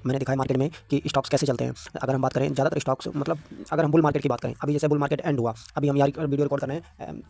मैंने देखा है मार्केट में कि स्टॉक्स कैसे चलते हैं। अगर हम बात करें ज़्यादातर स्टॉक्स, मतलब अगर हम बुल मार्केट की बात करें, अभी जैसे बुल मार्केट एंड हुआ, अभी हम यार वीडियो रिकॉर्ड कर रहे हैं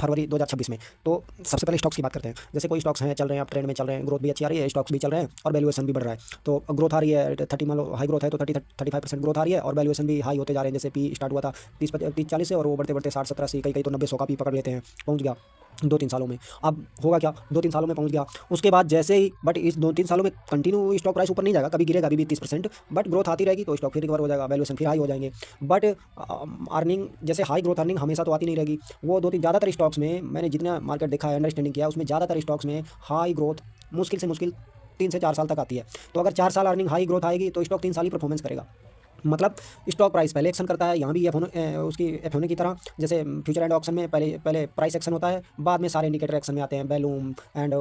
फरवरी 2026 में। तो सबसे पहले स्टॉक्स की बात करते हैं। जैसे कोई स्टॉक्स हैं चल रहे हैं, आप ट्रेंड में चल रहे हैं, ग्रोथ भी अच्छी आ रही है, स्टॉक्स भी चल रहे हैं और वैल्यूएशन भी बढ़ रहा है। तो ग्रोथ आ रही है 30, मान लो हाई ग्रोथ है तो 35% ग्रोथ आ रही है और वैल्यूएशन भी हाई होते जा रहे हैं। जैसे पी स्टार्ट हुआ था 30-40 से और वो बढ़ते बढ़ते 60-70-80, कई तो 90-100 का भी पकड़ लेते हैं, पहुंच गया 2-3 सालों में। अब होगा क्या, 2-3 सालों में पहुंच गया, उसके बाद जैसे ही, बट इस 2-3 सालों में कंटिन्यू स्टॉक प्राइस ऊपर नहीं जाएगा, कभी गिरेगा, अभी भी 30%, बट ग्रोथ आती रहेगी तो स्टॉक फिर रिकवर हो जाएगा, वैल्यूएशन फिर हाई हो जाएंगे। बट अर्निंग, जैसे हाई ग्रोथ अर्निंग हमेशा तो आती नहीं रहेगी। वो 2-3 ज़्यादातर स्टॉक्स में मैंने जितना मार्केट देखा है, अंडरस्टैंडिंग किया, उसमें ज़्यादातर स्टॉक्स में हाई ग्रोथ मुश्किल से मुश्किल 3 से 4 साल तक आती है। तो अगर 4 साल अर्निंग हाई ग्रोथ आएगी तो स्टॉक 3 साल ही परफॉर्मेंस करेगा। मतलब स्टॉक प्राइस पहले एक्शन करता है, यहाँ भी उसकी एफ की तरह, जैसे फ्यूचर एंड ऑप्शन में पहले पहले प्राइस एक्शन होता है, बाद में सारे इंडिकेटर एक्शन में आते हैं, बैलूम एंड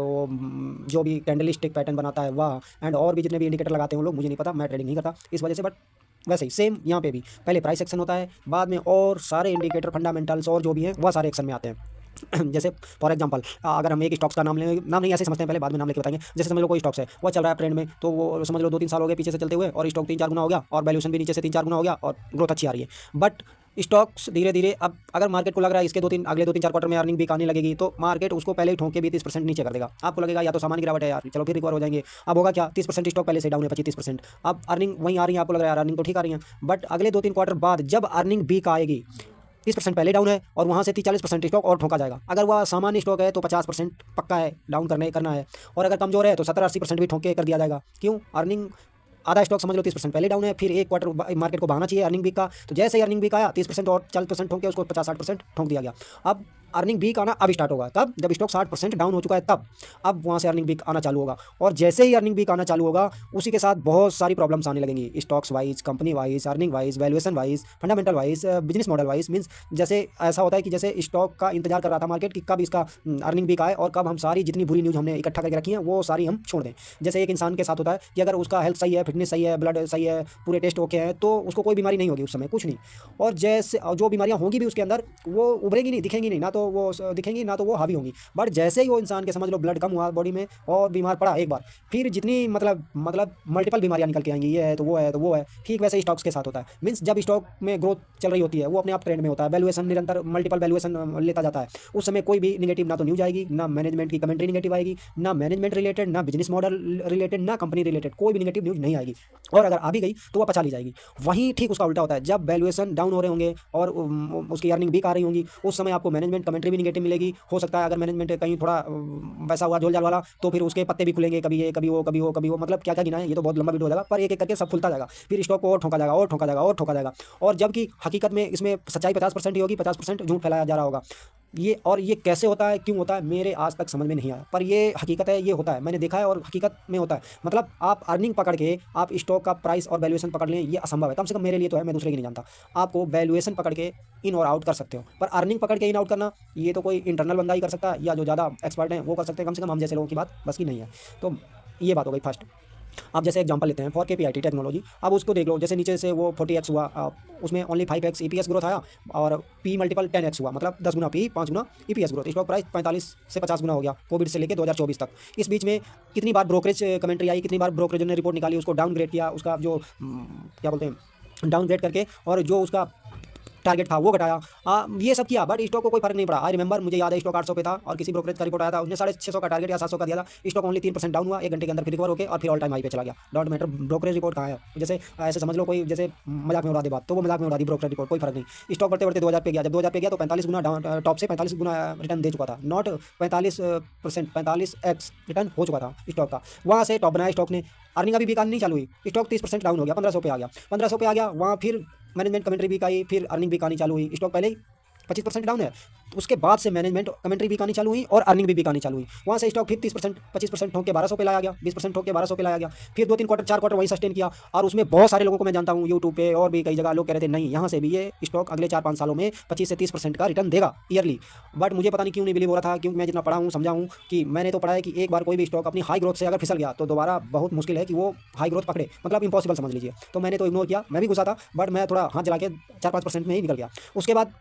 जो भी कैंडलस्टिक पैटर्न बनाता है वह, एंड और भी जितने भी इंडिकेटर लगाते हैं वो लोग, मुझे नहीं पता, मैं ट्रेडिंग नहीं करता इस वजह से। बट वैसे ही सेम यहाँ पे भी पहले प्राइस एक्शन होता है, बाद में और सारे इंडिकेटर फंडामेंटल्स और जो भी हैं वह सारे एक्शन में आते हैं। जैसे फॉर एग्जांपल, अगर हम एक स्टॉक्स का नाम लें, नाम नहीं ऐसे समझते हैं, पहले बाद में नाम लेके बताएंगे। जैसे समझ लो कोई स्टॉक्स है, वो चल रहा है ट्रेंड में, तो वो समझ लो 2-3 साल हो गए पीछे से चलते हुए और स्टॉक 3-4 गुना हो गया और वैल्यूएशन भी नीचे से 3-4 गुना हो गया और ग्रोथ अच्छी आ रही है। बट स्टॉक्स धीरे धीरे, अब अगर मार्केट को लग रहा है इसके अगले 2-3-4 क्वार्टर में अर्निंग भी आने लगेगी, तो मार्केट उसको पहले ही ठोक के भी 30% नीचे कर देगा। आपको लगेगा या तो सामान्य गिरावट है यार, चलो फिर रिकवर हो जाएंगे। अब होगा क्या, 30% स्टॉक पहले से डाउन है, 25-30%, अब अर्निंग वहीं आ रही है, आपको लग रहा है यार अर्निंग तो ठीक आ रही है, बट अगले 2-3 क्वार्टर बाद जब अर्निंग वीक आएगी, 30% पहले डाउन है और वहाँ से 30-40% स्टॉक और ठोका जाएगा। अगर वह सामान्य स्टॉक है तो 50% पक्का है डाउन करना है, और अगर कमजोर है तो 70-80% भी ठोक के कर दिया जाएगा। क्यों, अर्निंग आधा स्टॉक समझ लो 30% पहले डाउन है, फिर एक क्वार्टर मार्केट को भागना चाहिए अर्निंग वीक का, तो जैसे ही अर्निंग वीक आया 30% और 40% ठोक के उसको 50-60% ठोक दिया गया। अब अर्निंग वीक आना अब स्टार्ट होगा, तब जब स्टॉक 60% डाउन हो चुका है, तब अब वहाँ से अर्निंग वीक आना चालू होगा। और जैसे ही अर्निंग वीक आना चालू होगा उसी के साथ बहुत सारी प्रॉब्लम्स आने लगेंगी, stocks wise, company wise, earning wise, valuation wise, fundamental wise, business model wise. Means जैसे ऐसा होता है कि जैसे स्टॉक का इंतजार कर रहा था मार्केट कि कब इसका अर्निंग वीक आए और कब हम सारी जितनी बुरी न्यूज़ हमने इकट्ठा करके रखी है वो सारी हम छोड़ दें। जैसे एक इंसान के साथ होता है कि अगर उसका हेल्थ सही है, फिटनेस सही है, ब्लड सही है, पूरे टेस्ट ओके हैं, तो उसको कोई बीमारी नहीं होगी उस समय, कुछ नहीं। और जैसे जो बीमारियां होंगी भी उसके अंदर, वो उभरेगी नहीं, दिखेंगी नहीं, ना तो वो दिखेंगी ना तो वो हावी होंगी। बट जैसे ही वो इंसान के समझ लो ब्लड कम हुआ बॉडी में और बीमार पड़ा एक बार, फिर जितनी मतलब मल्टीपल बीमारियां निकल के आएंगी, ये है तो वो है तो वो है। ठीक वैसे ही स्टॉक्स के साथ होता है। मीन्स जब स्टॉक में ग्रोथ चल रही होती है, वो अपने आप ट्रेंड में होता है, वैल्यूएशन निरंतर मल्टीपल वैल्यूएशन लेता जाता है, उस समय कोई भी निगेटिव ना तो न्यूज आएगी, ना मैनेजमेंट की कमेंट्री निगेटिव आएगी, ना मैनेजमेंट रिलेटेड, ना बिजनेस मॉडल रिलेटेड, ना कंपनी रिलेटेड, कोई भी निगेटिव न्यूज नहीं आएगी। और अगर आ भी गई तो वह पचा ली जाएगी। वहीं ठीक उसका उल्टा होता है, जब वैल्यूएशन डाउन हो रहे होंगे और उसकी अर्निंग वीक आ रही होंगी, उस समय आपको मैनेजमेंट कमेंट्री भी निगेटिव मिलेगी। हो सकता है अगर मैनेजमेंट कहीं थोड़ा वैसा हुआ झोल झाल वाला, तो फिर उसके पत्ते भी खुलेंगे, कभी ये कभी वो कभी वो कभी वो, मतलब क्या क्या गिना है, ये तो बहुत लंबा वीडियो हो जाएगा, पर एक एक करके सब खुलता जाएगा, फिर स्टॉक को और ठोका जाएगा और ठोका जाएगा और ठोका जाएगा। और जबकि हकीकत में इसमें सच्चाई 50% ही होगी, 50% झूठ फैलाया जा रहा होगा। ये कैसे होता है, क्यों होता है, मेरे आज तक समझ में नहीं आया, पर ये हकीकत है, ये होता है, मैंने देखा है और हकीकत में होता है। मतलब आप अर्निंग पकड़ के आप स्टॉक का प्राइस और वैल्यूएशन पकड़ लें, ये असंभव है, कम से कम मेरे लिए तो है, मैं दूसरे की नहीं जानता। आपको वैल्यूएशन पकड़ के इन और आउट कर सकते हो, पर अर्निंग पकड़ के इन आउट करना ये तो कोई इंटरनल बंदा ही कर सकता है, या जो ज़्यादा एक्सपर्ट हैं वो कर सकते हैं, कम से कम हम जैसे लोगों की बात बस की नहीं है। तो ये बात हो गई फर्स्ट। आप जैसे एग्जांपल लेते हैं फॉर केपीआईटी टेक्नोलॉजी, अब उसको देख लो, जैसे नीचे से वो 40x हुआ, उसमें ओनली 5x ईपीएस ग्रोथ आया और पी मल्टीपल 10x हुआ, मतलब 10 गुना पी, 5 गुना ईपीएस ग्रोथ। स्टॉक प्राइस 45 से 50 गुना हो गया कोविड से लेकर 2024 तक। इस बीच में कितनी बार ब्रोकरेज कमेंट्री आई, कितनी बार ब्रोकरेज ने रिपोर्ट निकाली, उसको डाउनग्रेड किया, उसका जो क्या बोलते हैं डाउनग्रेड करके, और जो उसका टारगेट था वो घटाया, ये सब किया, बट स्टॉक को कोई फर्क नहीं पड़ा। आई रिमेंबर, मुझे याद है स्टॉक 800 पे था और किसी ब्रोकरेज का रिपोर्ट आया था, उसने 650 का टारगेट या 700 का दिया था, स्टॉक ओनली 3% डाउन हुआ, 1 घंटे के अंदर फिर रिकवर होकर और फिर ऑल टाइम हाई पे चला गया। डोंट मैटर ब्रोकरेज रिपोर्ट कहाँ है, जैसे ऐसे समझ लो कोई जैसे मजाक में उड़ा दे बात, तो वो मजाक में उड़ा दी ब्रोकरेज रिपोर्ट, कोई फर्क नहीं। स्टॉक बढ़ते बढ़ते 2000 पे गया, जब 2000 पे गया तो 45 गुना टॉप से 45 गुना रिटर्न दे चुका था, नॉट 45%, 45x रिटर्न हो चुका था स्टॉक का। वहाँ से टॉप बनाया स्टॉक ने, अर्निंग अभी भी नहीं चालू हुई, स्टॉक 30% डाउन हो गया, 1500 पे आ गया, 1500 पे आ गया, वहाँ फिर मैनेजमेंट कमेंट्री भी आई, फिर अर्निंग भी आनी चालू हुई। स्टॉक पहले ही 25% डाउन है, तो उसके बाद से मैनेजमेंट कमेंट्री भी आनी चालू हुई और अर्निंग भी आनी चालू हुई। वहाँ से स्टॉक फिर 30% 25% ठोक के 1200 पे लाया गया, 20% ठोक के 1200 पे लाया गया, फिर 2-3 क्वार्टर 4 क्वार्टर वही सस्टेन किया। और उसमें बहुत सारे लोगों को मैं जानता हूँ यूट्यूब पे और भी कई जगह लोग कह रहे थे नहीं, यहाँ से भी ये स्टॉक अगले 4-5 सालों में 25 से 30% का रिटर्न देगा ईयरली। बट मुझे पता नहीं क्यों नहीं बिलीव हो रहा था, क्योंकि मैं जितना पढ़ा हूँ समझा हूँ कि मैंने तो पढ़ा है कि एक बार कोई भी स्टॉक अपनी हाई ग्रोथ से अगर फिसल गया तो दोबारा बहुत मुश्किल है कि वो हाई ग्रोथ पकड़े, मतलब इंपॉसिबल समझ लीजिए। तो मैंने तो इग्नोर किया, मैं भी घुसा था, बट मैं थोड़ा हाथ जला के 4-5% में ही निकल गया। उसके बाद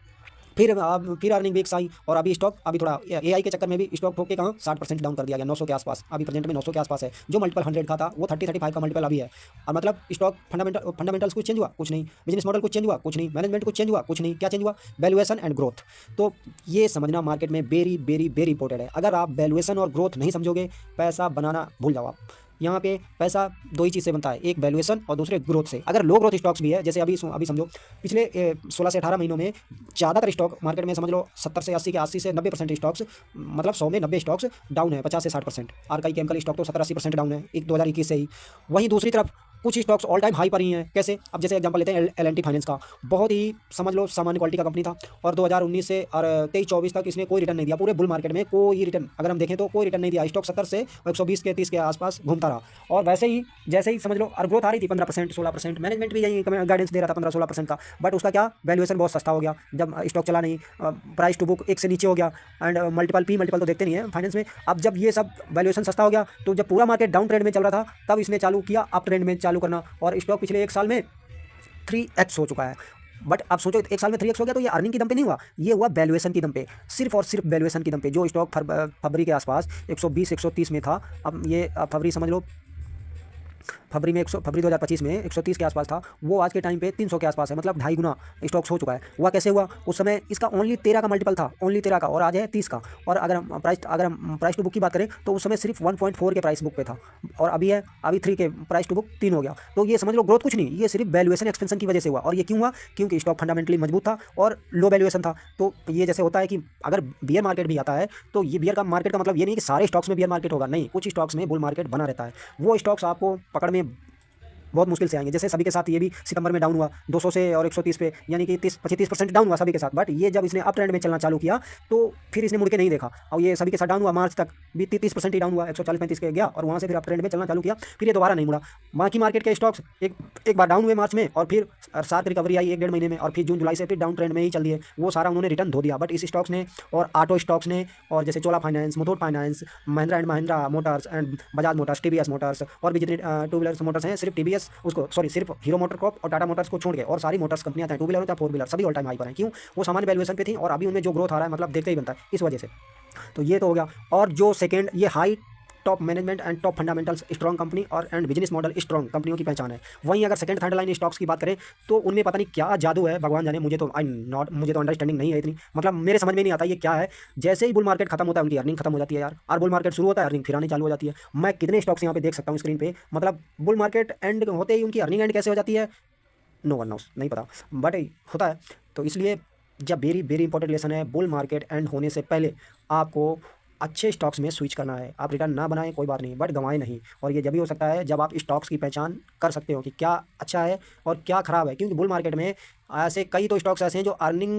फिर अर्निंग वीक्स आई और अभी स्टॉक अभी थोड़ा एआई के चक्कर में भी स्टॉक ठोक के कहाँ 60% डाउन कर दिया गया, 900 के आसपास, अभी प्रेजेंट में 900 के आसपास है। जो मल्टीपल 100 का था वो 30-35 का मल्टीपल अभी है। और मतलब स्टॉक फंडामेंटल्स कुछ चेंज हुआ? कुछ नहीं। बिजनेस मॉडल कुछ चेंज हुआ? कुछ नहीं। मैनेजमेंट कुछ चेंज हुआ? कुछ नहीं। क्या चेंज हुआ? Valuation and growth. तो ये समझना मार्केट में वेरी वेरी वेरी इंपॉर्टेंट है। अगर आप वैल्यूएशन और ग्रोथ नहीं समझोगे, पैसा बनाना भूल जाओ आप। यहाँ पे पैसा दो ही चीज़ से बनता है, एक वैल्यूएशन और दूसरे ग्रोथ से। अगर लो ग्रोथ स्टॉक्स भी है, जैसे अभी समझो पिछले 16 से 18 महीनों में ज़्यादातर स्टॉक मार्केट में समझ लो 70 से 80 के 80 से 90% स्टॉक्स, मतलब 100 में 90 स्टॉक्स डाउन है, 50 से 60%। आरकाई केमिकल स्टॉक तो 70-80% डाउन है 2021 से ही। वहीं दूसरी तरफ कुछ स्टॉक्स ऑल टाइम हाई पर ही हैं। कैसे? अब जैसे एग्जांपल लेते हैं L&T फाइनेंस का, बहुत ही समझ लो सामान्य क्वालिटी का कंपनी था और 2019 से और 23-24 तक इसने कोई रिटर्न नहीं दिया। पूरे बुल मार्केट में कोई रिटर्न अगर हम देखें तो कोई रिटर्न नहीं दिया। स्टॉक 70 से 120 के 30 के आसपास घूमता रहा और वैसे ही जैसे ही समझ लो और ग्रोथ आ रही थी 15% 16%, मैनेजमेंट भी यही गाइडेंस दे रहा था 15-16% का। बट उसका क्या, वैल्यूएशन बहुत सस्ता हो गया जब स्टॉक चला नहीं, प्राइस टू बुक 1 से नीचे हो गया एंड मल्टीपल तो देखते नहीं है फाइनेंस में। अब जब ये सब वैल्यूएशन सस्ता हो गया तो जब पूरा मार्केट डाउन ट्रेंड में चल रहा था तब इसने चालू किया अप ट्रेंड में चालू करना और स्टॉक पिछले 1 साल में 3x हो चुका है। बट अब सोचो 1 साल में 3x हो गया तो ये अर्निंग की दम पे नहीं हुआ, ये हुआ वैल्यूएशन की दम पे, सिर्फ और सिर्फ वैल्यूएशन की दम पे। जो स्टॉक फरवरी के आसपास 120-130 में था, अब ये फरवरी समझ लो फरवरी 2025 में 130 के आसपास था, वो आज के टाइम पे 300 के आसपास है, मतलब 2.5 गुना स्टॉक्स हो चुका है। हुआ कैसे हुआ? उस समय इसका ओनली 13 का मल्टीपल था, ओनली 13 का, और आज है 30 का। और अगर हम प्राइस टू बुक की बात करें तो उस समय सिर्फ 1.4 के प्राइस बुक पे था और अभी 3 के प्राइस टू बुक 3 हो गया। तो ये समझ लो ग्रोथ कुछ नहीं, ये सिर्फ वैल्यूएशन एक्सपेंशन की वजह से हुआ। और ये क्यों हुआ? क्योंकि स्टॉक फंडामेंटली मजबूत था और लो वैल्यूएशन था। तो ये जैसे होता है कि अगर बियर मार्केट भी आता है तो ये बियर का मार्केट का मतलब ये नहीं कि सारे स्टॉक्स में बियर मार्केट होगा, नहीं, कुछ स्टॉक्स में बुल मार्केट बना रहता है। वो स्टॉक्स आपको पकड़ में बहुत मुश्किल से आएंगे। जैसे सभी के साथ ये भी सितंबर में डाउन हुआ 200 से और 130 पे, यानी कि 30-35% डाउन हुआ सभी के साथ। बट ये जब इसने अप ट्रेंड में चलना चालू किया तो फिर इसने मुड़ के नहीं देखा और ये सभी के साथ डाउन हुआ। मार्च तक भी 30% ही डाउन हुआ, 140-35 के गया और वहाँ से फिर अप ट्रेंड में चलना चालू किया, फिर ये दोबारा नहीं मुड़ा। बाकी मार्केट के स्टॉक्स एक बार डाउन हुए मार्च में और फिर शार्प रिकवरी आई 1-1.5 महीने में और फिर जून जुलाई से फिर डाउन ट्रेंड में ही चल दिए, वो सारा उन्होंने रिटर्न धो दिया। बट इस स्टॉक्स ने और ऑटो स्टॉक्स ने और जैसे Chola finance, Muthoot finance, Mahindra and Mahindra motors and Bajaj motors, TVS motors और भी जितने टू व्हीलर्स मोटर्स हैं, सिर्फ TVS उसको सिर्फ हीरो मोटर कॉर्प और टाटा मोटर्स को छोड़ के और सारी मोटर्स कंपनियां हैं, टू व्हीलर या 4 व्हीलर, सभी ऑल टाइम हाई पर हैं। क्यों? वो सामान्य वैल्यूएशन पे थी और अभी उनमें जो ग्रोथ आ रहा है मतलब देखते ही बनता है, इस वजह से। तो ये तो हो गया। और जो सेकंड, ये high top management and top fundamentals strong company और एंड बिजनेस मॉडल स्ट्रॉन्ग कंपनियों की पहचान है। वहीं अगर सेकंड थर्ड लाइन स्टॉक्स की बात करें तो उनमें पता नहीं क्या जादू है, भगवान जाने, मुझे तो अंडरस्टैंडिंग नहीं है इतनी, मतलब मेरे समझ में नहीं आता ये क्या है। जैसे ही बुल मार्केट खत्म होता है उनकी अर्निंग खत्म हो जाती है यार, और बुल मार्केट शुरू होता है अर्निंग फिर आनी चालू हो जाती है। मैं कितने स्टॉक्स यहाँ पे देख सकता हूँ स्क्रीन पे, मतलब बुल मार्केट एंड होते ही उनकी अर्निंग एंड कैसे हो जाती है, नो वन नोस, नहीं पता, बट होता है। तो इसलिए जब वेरी वेरी इंपॉर्टेंट लेसन है, बुल मार्केट एंड होने से पहले आपको अच्छे स्टॉक्स में स्विच करना है। आप रिटर्न ना बनाएं कोई बात नहीं, बट गंवाएं नहीं। और ये जब भी हो सकता है जब आप स्टॉक्स की पहचान कर सकते हो कि क्या अच्छा है और क्या खराब है। क्योंकि बुल मार्केट में ऐसे कई तो स्टॉक्स ऐसे हैं जो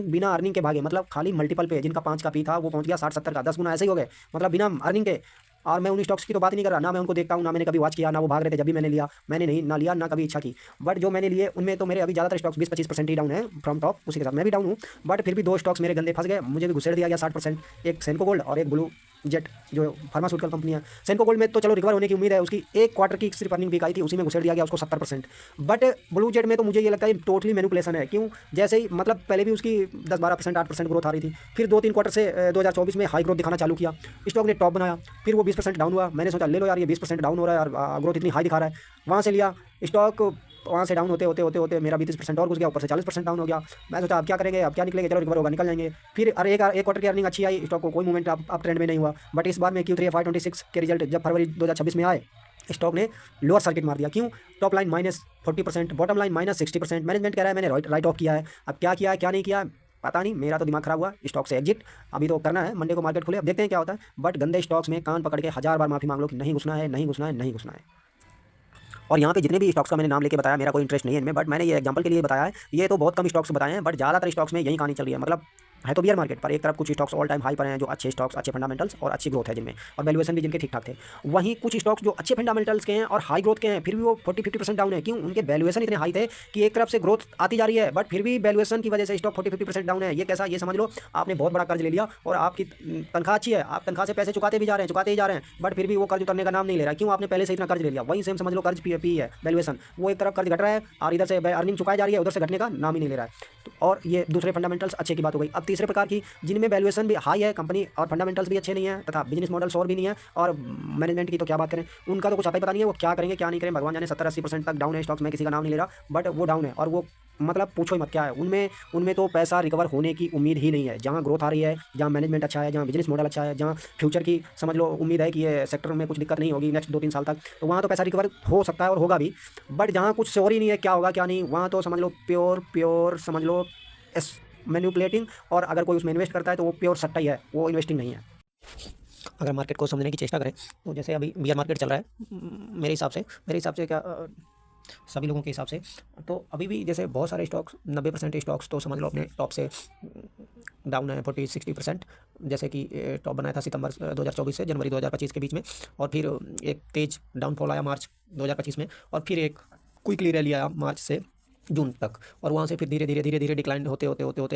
बिना अर्निंग के भागे, मतलब खाली मल्टीपल पे, जिनका 5 का पी था वो पहुंच गया 60-70 का, 10 गुना ऐसे ही हो गए, मतलब बिना अर्निंग के। और मैं उन स्टॉक्स की तो बात ही नहीं कर रहा, ना मैं उनको देखता हूँ, ना मैंने कभी वॉच किया, ना वो भाग रहे थे जब भी मैंने लिया, मैंने नहीं ना लिया, ना कभी इच्छा की। बट जो मैंने लिए उनमें तो मेरे अभी ज़्यादातर स्टॉक्स 20-25% ही डाउन है फ्रॉम टॉप, उसी के साथ मैं भी डाउन हूँ। बट फिर भी 2 स्टॉक्स मेरे गंदे फंस गए, मुझे भी घुसेड़ दिया गया 60%, एक सेनको गोल्ड और एक ब्लू जेट जो फार्मास्यूटिकल कंपनी है। सेनको गोल्ड में तो चलो रिकवर होने की उम्मीद है, उसकी 1 क्वार्टर की सिर्फ अर्निंग वीक आई थी, उसी में घुसेड़ दिया गया उसको 70%। बट ब्लू जेट में तो मुझे ये लगता है टोटली मैनिपुलेशन है। क्यों? जैसे ही मतलब पहले भी उसकी 10-12%, 8% ग्रोथ आ रही थी, फिर 2-3 क्वार्टर से 2024 में हाई ग्रोथ दिखाना चालू किया, स्टॉक ने टॉप बनाया, फिर वो 20% डाउन हुआ। मैंने सोचा ले लो यार, ये 20% डाउन हो रहा है और ग्रोथ इतनी हाई दिखा रहा है, वहाँ से लिया स्टॉक। वहाँ से डाउन होते मेरा 30% और घुस गया, ऊपर से 40% डाउन हो गया। मैं सोचा अब क्या करेंगे, अब क्या निकलेंगे, चलो रिकवर होगा, निकल जाएंगे। फिर अरे एक क्वार्टर की अर्निंग अच्छी आई, स्टॉक को कोई मूवमेंट अप ट्रेंड में नहीं हुआ। बट इस बार में Q3 FY26 के रिजल्ट जब फरवरी 2026 में आए, स्टॉक ने लोअर सर्किट मार दिया। क्यों? Top line -40%, bottom line -60%। Management कह रहा है मैंने राइट ऑफ किया है, अब क्या किया है क्या नहीं किया पता नहीं, मेरा तो दिमाग खराब हुआ, स्टॉक से एग्जिट अभी तो करना है। मंडे को मार्केट खुले, अब देखते हैं क्या होता है। बट गंदे स्टॉक्स में कान पकड़ के 1000 बार माफी मांग लो कि नहीं घुसना है, नहीं घुसना है, नहीं घुसना है। और यहाँ पे जितने भी स्टॉक्स का मैंने नाम लेके बताया, मेरा कोई इंटरेस्ट नहीं है इनमें, बट मैंने ये एग्जांपल के लिए बताया है। ये तो बहुत कम स्टॉक्स बताए हैं, बट ज़्यादातर स्टॉक्स में यही कहानी चल रही है। मतलब है तो बियर मार्केट पर, एक तरफ कुछ स्टॉक्स ऑल टाइम हाई पर हैं जो अच्छे स्टॉक्स, अच्छे फंडामेंटल्स और अच्छी ग्रोथ है जिनमें, और वैल्यूएशन भी जिनके ठीक ठाक थे। वहीं कुछ स्टॉक्स जो अच्छे फंडामेंटल्स के हैं और हाई ग्रोथ के हैं, फिर भी वो 40-50% डाउन है। क्यों? उनके वैल्यूएशन इतने हाई थे कि एक तरफ से ग्रोथ आती जा रही है, बट फिर भी वैल्यूएशन की वजह से स्टॉक 40-50% डाउन है। ये कैसा? ये समझ लो आपने बहुत बड़ा कर्ज ले लिया और आपकी तनख्वाह अच्छी है, आप तनख्वाह से पैसे चुकाते भी जा रहे हैं, चुकाते ही जा रहे हैं, बट फिर भी वो कर्ज उतरने का नाम नहीं ले रहा। क्यों? आपने पहले से इतना कर्ज ले लिया। वही सेम समझ लो कर्ज पी है वैल्यूएशन, वो एक तरफ कर्ज घट रहा है और इधर से अर्निंग चुकाई जा रही है, उधर से घटने का नाम ही नहीं ले रहा है। और ये दूसरे फंडामेंटल्स अच्छे की बात हो गई। अब तीसरे प्रकार की जिनमें वैल्यूएशन भी हाई है, कंपनी और फंडामेंटल्स भी अच्छे नहीं है तथा बिजनेस मॉडल्स और भी नहीं है, और मैनेजमेंट की तो क्या बात करें, उनका तो कुछ आता ही पता नहीं है, वो क्या करेंगे क्या नहीं करें भगवान जाने। 70-80% तक डाउन है स्टॉक्स में, किसी का नाम नहीं ले रहा, बट वो डाउन है। और वो मतलब पूछो ही मत क्या है उनमें। उनमें तो पैसा रिकवर होने की उम्मीद ही नहीं है। जहाँ ग्रोथ आ रही है, जहाँ मैनेजमेंट अच्छा है, जहाँ बिजनेस मॉडल अच्छा है, जहाँ फ्यूचर की समझ लो उम्मीद है कि ये सेक्टर में कुछ दिक्कत नहीं होगी नेक्स्ट 2-3 साल तक, तो वहाँ तो पैसा रिकवर हो सकता है और होगा भी। बट जहाँ कुछ श्योर ही नहीं है क्या होगा क्या नहीं, वहाँ तो समझ लो प्योर प्योर समझ लो मैनिपुलेटिंग। और अगर कोई उसमें इन्वेस्ट करता है तो वो प्योर सट्टा ही है, वो इन्वेस्टिंग नहीं है। अगर मार्केट को समझने की चेष्टा करें तो जैसे अभी बियर मार्केट चल रहा है, मेरे हिसाब से क्या सभी लोगों के हिसाब से, तो अभी भी जैसे बहुत सारे स्टॉक्स 90% स्टॉक्स तो समझ लो अपने टॉप से डाउन है 40-60%। जैसे कि टॉप बनाया था सितंबर 2024 से जनवरी 2025 के बीच में, और फिर एक तेज डाउनफॉल आया मार्च 2025 में, और फिर एक क्विकली रैली आया मार्च से जून तक, और वहाँ से फिर धीरे धीरे डिक्लाइन होते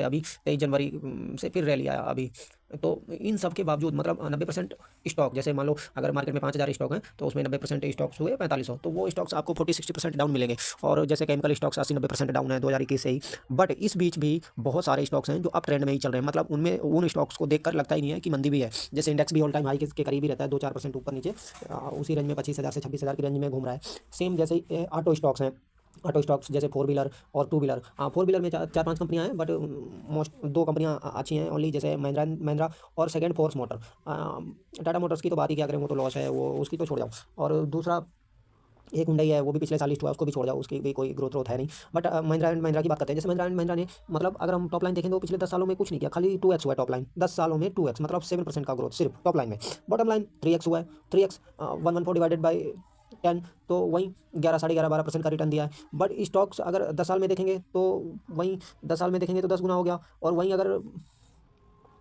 अभी 23 जनवरी से फिर रैली आया अभी। तो इन सब के बावजूद मतलब 90% स्टॉक, जैसे मान लो अगर मार्केट में 5,000 स्टॉक हैं तो उसमें 90% स्टॉक्स हुए 4500, तो वो स्टॉक्स आपको 40-60% डाउन मिलेंगे। और जैसे केमिकल स्टॉक्स 80-90% डाउन है 2021 से ही। बट इस बीच भी बहुत सारे स्टॉक्स हैं जो अप ट्रेंड में ही चल रहे हैं, मतलब उनमें उन स्टॉक्स को देखकर लगता ही नहीं है कि मंदी भी है। जैसे इंडेक्स भी ऑल टाइम हाई के करीब ही रहता है, 2-4% ऊपर नीचे उसी रेंज में 25,000 से 26,000 की रेंज में घूम रहा है। सेम जैसे ऑटो स्टॉक्स हैं, ऑटो स्टॉक्स जैसे 4 व्हीलर और 2 व्हीलर। 4 व्हीलर में 4-5 कंपनियां हैं, बट मोस्ट 2 कंपनियां अच्छी हैं ओनली, जैसे महिंद्रा और second force motor. Tata Motors की तो बात ही क्या करें, वो तो लॉस है, वो उसकी तो छोड़ जाओ। और दूसरा एक हुंडई है, वो भी पिछले साल लिस्ट हुआ, उसको भी छोड़ जाओ, उसकी भी कोई ग्रोथ है नहीं। बट महिंद्रा एंड महिंद्रा की बात करते हैं। जैसे महिंद्रा ने मतलब अगर हम टॉप लाइन देखें तो पिछले 10 सालों में कुछ नहीं किया, खाली 2x हुआ है टॉप लाइन, 10 सालों में 2x, मतलब 7% का ग्रोथ सिर्फ टॉप लाइन में। बॉटम लाइन 3x हुआ है, 3x 114 डिवाइडेड बाई 10, तो वहीं 11, 11.5, 12% का रिटर्न दिया है। बट स्टॉक्स अगर 10 साल में देखेंगे तो वहीं 10 साल में देखेंगे तो 10 गुना हो गया। और वहीं अगर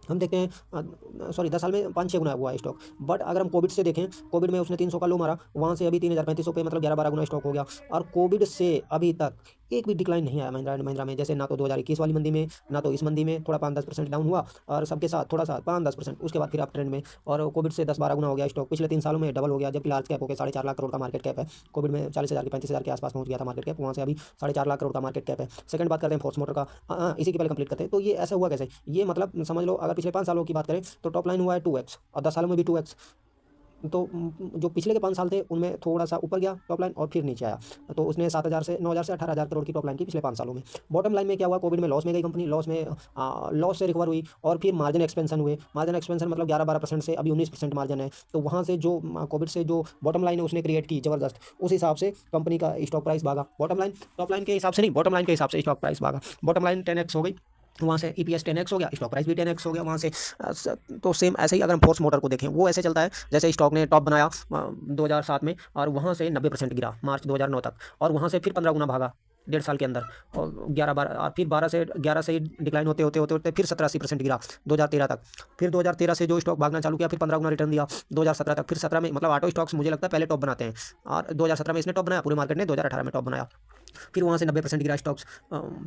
हम देखते हैं, सॉरी 10 साल में 5-6 गुना हुआ है स्टॉक। बट अगर हम कोविड से देखें, कोविड में उसने 300 का लो मारा, वहाँ से अभी 3,035 पे, मतलब 11-12 गुना स्टॉक हो गया। और कोविड से अभी तक एक भी डिक्लाइन नहीं आया महिंद्रा एंड महिंद्रा में। जैसे ना तो 2021 वाली मंदी में, ना तो इस मंदी में, थोड़ा 5-10% डाउन हुआ और सबके साथ थोड़ा सा 5-10%, उसके बाद फिर अप ट्रेंड में। और कोविड से 10-12 गुना हो गया स्टॉक, पिछले 3 सालों में डबल हो गया। जबकि लार्ज कैप हो गया, 4.5 लाख करोड़ का मार्केट कैप है। कोविड में 40,000 के 35,000 के आसपास पहुंच गया था मार्केट कैप, वहाँ से अभी 4.5 लाख करोड़ का मार्केट कैप है। सेकंड बात करते हैं फोर्स मोटर का। इसी के पहले कंप्लीट करते हैं। तो ये ऐसा हुआ कैसे, ये मतलब समझ लो अगर पिछले 5 सालों की बात करें तो टॉप लाइन हुआ है 2x, और 10 सालों में भी 2x। तो जो पिछले के 5 साल थे उनमें थोड़ा सा ऊपर गया टॉप लाइन और फिर नीचे आया। तो उसने 7,000 से 9,000 से 18,000 करोड़ की टॉप लाइन की पिछले 5 सालों में। बॉटम लाइन में क्या हुआ, कोविड में लॉस में गई कंपनी, लॉस से रिकवर हुई, और फिर मार्जिन एक्सपेंशन हुए। मार्जिन एक्सपेंशन मतलब 11-12% से अभी 19% मार्जिन है। तो वहाँ से जो कोविड से जो बॉटम लाइन है उसने क्रिएट की ज़बरदस्त, उस हिसाब से कंपनी का स्टॉक प्राइस भागा। बॉटम लाइन टॉप लाइन के हिसाब से नहीं, बॉटम लाइन के हिसाब से स्टॉक प्राइस भागा। बॉटम लाइन 10x हो गई, वहाँ से EPS 10x हो गया, स्टॉक प्राइस भी 10x हो गया वहाँ से। तो सेम ऐसे ही अगर हम फोर्स मोटर को देखें, वो ऐसे चलता है जैसे स्टॉक ने टॉप बनाया 2007 में, और वहाँ से 90% गिरा मार्च 2009 तक, और वहाँ से फिर 15 गुना भागा 1.5 साल के अंदर, और 11-12, और फिर 11 से डिक्लाइन होते फिर 70-80% गिरा 2013 तक। फिर 2013 से जो स्टॉक भागना चालू किया, फिर 15 गुना रिटर्न दिया 2017 तक। फिर 17 में, मतलब ऑटो स्टॉक्स मुझे लगता है पहले टॉप बनाते हैं, और 2017 में इसने टॉप बनाया, पूरे मार्केट ने 2018 में टॉप बनाया। फिर वहाँ से 90% गिरा स्टॉक्स,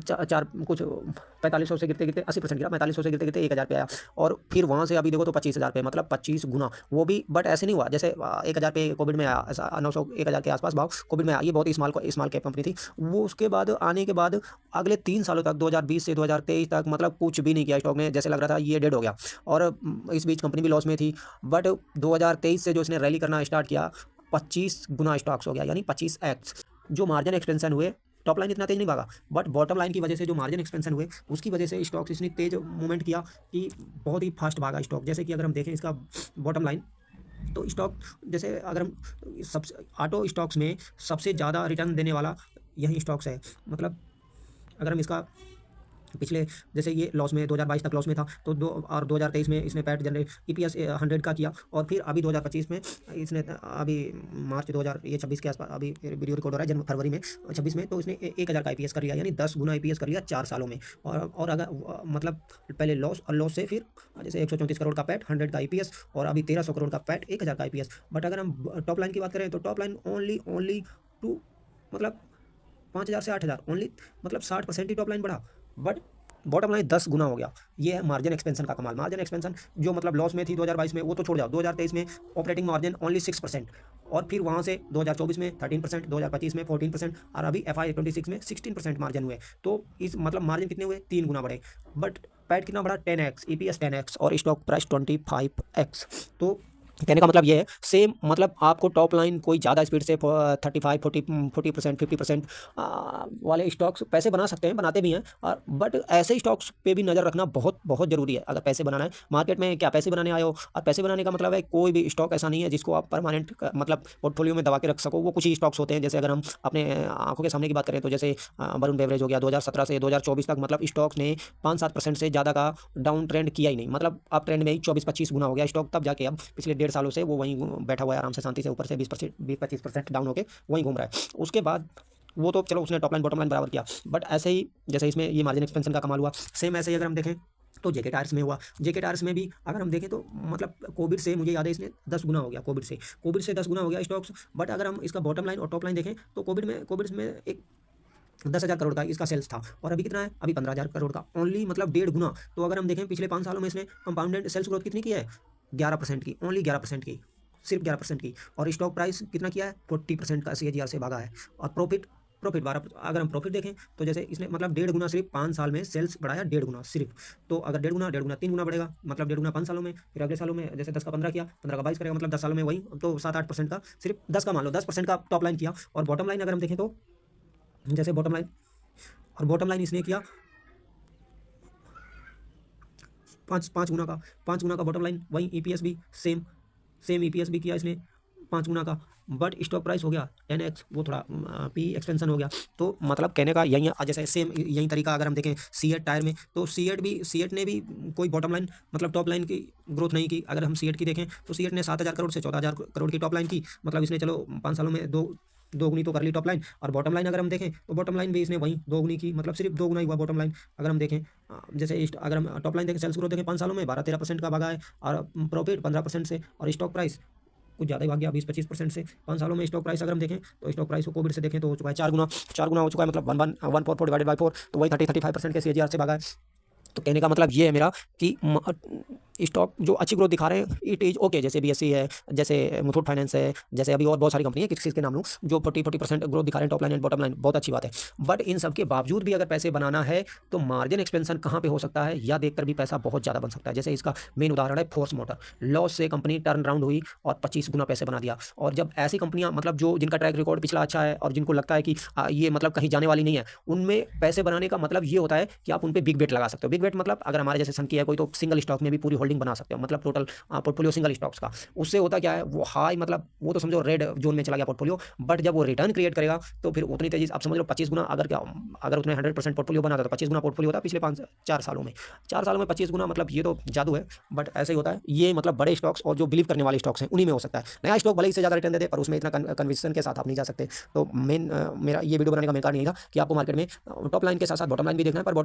चार कुछ 4500 से गिरते गिरते 80% गिरा, 4500 से गिरते गिरते 1,000 पे आया। और फिर वहाँ से अभी देखो तो 25,000 पे, मतलब 25 गुना। वो भी बट ऐसे नहीं हुआ जैसे 1,000 पे कोविड में आया, ऐसा 900 1,000 के आसपास भाव कोविड में आया। ये बहुत स्मॉल कैप कंपनी थी। वो उसके बाद आने के बाद अगले 3 सालों तक, 2020 से 2023 तक, मतलब कुछ भी नहीं किया स्टॉक ने, जैसे लग रहा था ये डेड हो गया। और इस बीच कंपनी भी लॉस में थी। बट 2023 से जो इसने रैली करना स्टार्ट किया, 25 गुना स्टॉक्स हो गया, यानी 25x। जो मार्जिन एक्सपेंशन हुए, टॉप लाइन इतना तेज नहीं भागा, बट बॉटम लाइन की वजह से जो मार्जिन एक्सपेंशन हुए, उसकी वजह से स्टॉक्स इसने तेज मूवमेंट किया कि बहुत ही फास्ट भागा स्टॉक। जैसे कि अगर हम देखें इसका बॉटम लाइन, तो स्टॉक जैसे अगर हम सबसे ऑटो स्टॉक्स में सबसे ज़्यादा रिटर्न देने वाला यही स्टॉक्स है। मतलब अगर हम इसका पिछले, जैसे ये लॉस में 2022 तक लॉस में था, तो 2023 में इसने पैट जनरेट EPS 100 का किया। और फिर अभी 2025 में इसने, अभी मार्च 2026 के आसपास, अभी वीडियो रिकॉर्ड हो रहा है फरवरी में 26 में, तो इसने 1,000 का EPS कर लिया, यानी 10 गुना EPS कर लिया 4 सालों में। और अगर मतलब पहले लॉस, और लॉस से फिर जैसे 134 करोड़ का पैट, 100 का EPS, और अभी 1,300 करोड़ का पैट, 1,000 का EPS। बट अगर हम टॉप लाइन की बात करें तो टॉप लाइन ओनली टू, मतलब 5,000 से 8,000 ओनली, मतलब 60% ही टॉप लाइन बढ़ा। बट बॉटम लाइन 10 गुना हो गया। ये है मार्जिन एक्सपेंशन का कमाल। मार्जिन एक्सपेंशन जो मतलब लॉस में थी 2022 में, वो तो छोड़ जाओ, 2023 में ऑपरेटिंग मार्जिन ओनली 6%, और फिर वहाँ से 2024 में 13%, 2025 में 14%, और अभी FY26 में 16% मार्जिन हुए। तो इस मतलब मार्जिन कितने हुए, 3 गुना बढ़े। बट पैट कितना बढ़ा, 10x, EPS 10x, और स्टॉक प्राइस 25x। तो कहने का मतलब ये है, सेम मतलब आपको टॉप लाइन कोई ज़्यादा स्पीड से 35 40% 50% वाले स्टॉक्स पैसे बना सकते हैं, बनाते भी हैं, और बट ऐसे स्टॉक्स पे भी नज़र रखना बहुत बहुत ज़रूरी है। अगर पैसे बनाना है मार्केट में, क्या पैसे बनाने आए हो, और पैसे बनाने का मतलब है कोई भी स्टॉक ऐसा नहीं है जिसको आप परमानेंट मतलब पोर्टफोलियो में दबा के रख सको। वो कुछ ही स्टॉक्स होते हैं। जैसे अगर हम अपने आंखों के सामने की बात करें तो जैसे वरुण बेवरेज हो गया, 2017 से 2024 तक मतलब स्टॉक्स ने 5-7% से ज़्यादा का डाउन ट्रेंड किया ही नहीं, मतलब अब ट्रेंड में ही 24-25 गुना हो गया स्टॉक, तब जाके अब पिछले 1.5 सालों से वो वहीं बैठा हुआ है आराम से, शांति से, ऊपर से 20-25% डाउन होकर वहीं घूम रहा है। उसके बाद वो तो चलो उसने टॉप लाइन बॉटम लाइन बराबर किया, बट ऐसे ही जैसे इसमें ये मार्जिन एक्सपेंशन का कमाल हुआ, सेम ऐसे ही अगर हम देखें तो जेके टायर्स में हुआ। जेके टायर्स में भी अगर हम देखें तो मतलब कोविड से मुझे याद है इसने 10 गुना हो गया, कोविड से 10 गुना हो गया स्टॉक्स। बट अगर हम इसका बॉटम लाइन और टॉप लाइन देखें तो कोविड में एक 10,000 करोड़ का इसका सेल्स था, और अभी कितना है, अभी 15,000 करोड़ का, ओनली मतलब 1.5 गुना। तो अगर हम देखें पिछले 5 सालों में इसने कंपाउंडेड सेल्स ग्रोथ कितनी की है, 11% की, ओनली 11% की, सिर्फ 11% की। और स्टॉक प्राइस कितना किया है, 40% का CAGR से भागा है। और प्रॉफिट प्रॉफिट 12, अगर हम प्रॉफिट देखें तो जैसे इसने मतलब 1.5 गुना सिर्फ 5 साल में सेल्स बढ़ाया, 1.5 गुना सिर्फ। तो अगर 1.5 गुना 3 गुना बढ़ेगा, मतलब 1.5 गुना 5 सालों में, फिर अगले सालों में जैसे 10 का 15 किया, 15 का 22 करेगा, मतलब 10 सालों में वही तो 7-8% का, सिर्फ 10 का मान लो, 10% का टॉप लाइन किया। और बॉटम लाइन अगर हम देखें तो जैसे बॉटम लाइन इसने किया 5 गुना का बॉटम लाइन। वहीं EPS भी सेम EPS भी किया इसने 5 गुना का, बट स्टॉक प्राइस हो गया 10x, वो थोड़ा पी एक्सपेंशन हो गया। तो मतलब कहने का यही है। जैसे सेम यही तरीका अगर हम देखें सीएट टायर में, तो सीएट ने भी कोई बॉटम लाइन मतलब टॉप लाइन की ग्रोथ नहीं की। अगर हम सीएट की देखें तो सीएट ने 7,000 करोड़ से 14,000 करोड़ की टॉप लाइन की, मतलब इसने चलो 5 सालों में दो गुनी तो कर ली टॉप लाइन। और बॉटम लाइन अगर हम देखें तो बॉटम लाइन भी इसने वहीं 2 गुनी की, मतलब सिर्फ 2 गुना ही हुआ बॉटम लाइन। अगर हम देखें जैसे अगर हम टॉप लाइन देखें, सेल्स ग्रोथ देखें 5 सालों में 12-13% का भागा है, और प्रॉफिट 15% से, और स्टॉक प्राइस कुछ ज़्यादा ही भाग गया 20-25% से। 5 सालों में स्टॉक प्राइस अगर हम देखें तो स्टॉक प्राइस को कोविड से देखें तो हो चुका है 4 गुना हो चुका है, मतलब 144 डिवाइडेड बाई 4, तो वही 30-35% के CAGR से भागा है। तो कहने का मतलब ये है मेरा कि स्टॉक जो अच्छी ग्रोथ दिखा रहे हैं इट इज़ ओके, जैसे BSE है, जैसे मुथूट फाइनेंस है, जैसे अभी और बहुत सारी कंपनी है, किस के नाम लूँ, जो 40% ग्रोथ दिखा रहे हैं top line and bottom line, बहुत अच्छी बात है। बट इन सब के बावजूद भी अगर पैसे बनाना है तो मार्जिन एक्सपेंशन कहाँ पे हो सकता है, या देखकर भी पैसा बहुत ज़्यादा बन सकता है। जैसे इसका मेन उदाहरण है फोर्स मोटर, लॉस से कंपनी टर्न अराउंड हुई और 25 गुना पैसे बना दिया। और जब ऐसी कंपनियां मतलब जो जिनका ट्रैक रिकॉर्ड पिछला अच्छा है और जिनको लगता है कि ये मतलब कहीं जाने वाली नहीं है, उनमें पैसे बनाने का मतलब ये होता है कि आप उन पर बिग बेट लगा सकते हो। बिग बेट मतलब अगर हमारे जैसे सन की है कोई, तो सिंगल स्टॉक में भी पूरी होल्डिंग बना सकते हो, मतलब टोटल पोर्टफोलियो सिंगल स्टॉक्स का। उससे होता क्या है, वो हाई मतलब वो तो समझो रेड जोन में चला गया पोर्टफोलियो, बट जब वो रिटर्न क्रिएट करेगा तो फिर उतनी तेजी, आप समझ लो 25 गुना, अगर उसने 100% पोर्टफोलियो बनाता तो 25 गुना पोर्टफोलियो होता पिछले 4 सालों में। 4 सालों में 25 गुना, मतलब ये तो जादू है। बट ऐसे ही होता है ये, मतलब बड़े स्टॉक्स और जो बिलीव करने वाले स्टॉक्स हैं उन्हीं में हो सकता है। नया स्टॉक भले ही इससे ज़्यादा रिटर्न दे दे, पर उसमें इतना कन्विक्शन के साथ आप नहीं जा सकते। तो मेरा ये वीडियो बनाने का मेन कारण यही था कि आपको मार्केट में टॉप लाइन के साथ साथ बॉटम लाइन भी देखना है, पर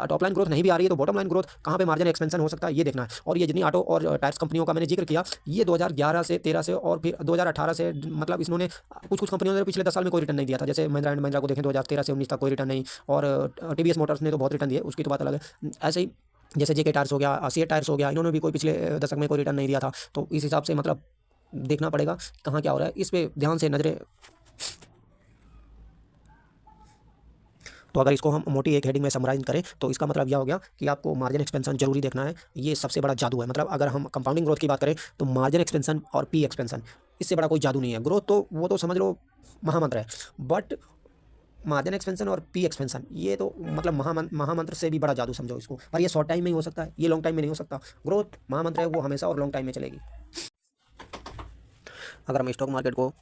टॉप लाइन ग्रोथ नहीं भी आ रही है तो बॉटम लाइन ग्रोथ कहाँ पे मार्जिन एक्सपेंशन हो सकता है ये देखना है। और ये जितनी ऑटो और टायर्स कंपनियों का मैंने जिक्र किया, ये 2011 से 13 से और फिर 2018 से, मतलब इन्होंने कुछ कंपनियों ने पिछले 10 साल में कोई रिटर्न नहीं दिया था। जैसे महिंद्रा एंड महिंद्रा को देखें 2013 से 19 तक कोई रिटर्न नहीं, और TVS मोटर्स ने तो बहुत रिटर्न दिए, उसकी तो बात अलग है। ऐसे ही जैसे जेके टायर्स हो गया, सीएट टायर्स हो गया, इन्होंने भी कोई पिछले दशक में कोई रिटर्न नहीं दिया था। तो इस हिसाब से मतलब देखना पड़ेगा कहाँ क्या हो रहा है, इस पर ध्यान से नजरें। तो अगर इसको हम मोटी एक हेडिंग में समराइज करें तो इसका मतलब यह हो गया कि आपको मार्जिन एक्सपेंशन जरूरी देखना है, ये सबसे बड़ा जादू है। मतलब अगर हम कंपाउंडिंग ग्रोथ की बात करें तो मार्जिन एक्सपेंशन और पी एक्सपेंशन, इससे बड़ा कोई जादू नहीं है। ग्रोथ तो वो तो समझ लो महामंत्र है, बट मार्जिन एक्सपेंशन और पी एक्सपेंशन ये तो मतलब महामंत्र से भी बड़ा जादू समझो इसको। पर ये शॉर्ट टाइम में ही हो सकता है, ये लॉन्ग टाइम में नहीं हो सकता। ग्रोथ महामंत्र है, वो हमेशा और लॉन्ग टाइम में चलेगी। अगर हम स्टॉक मार्केट को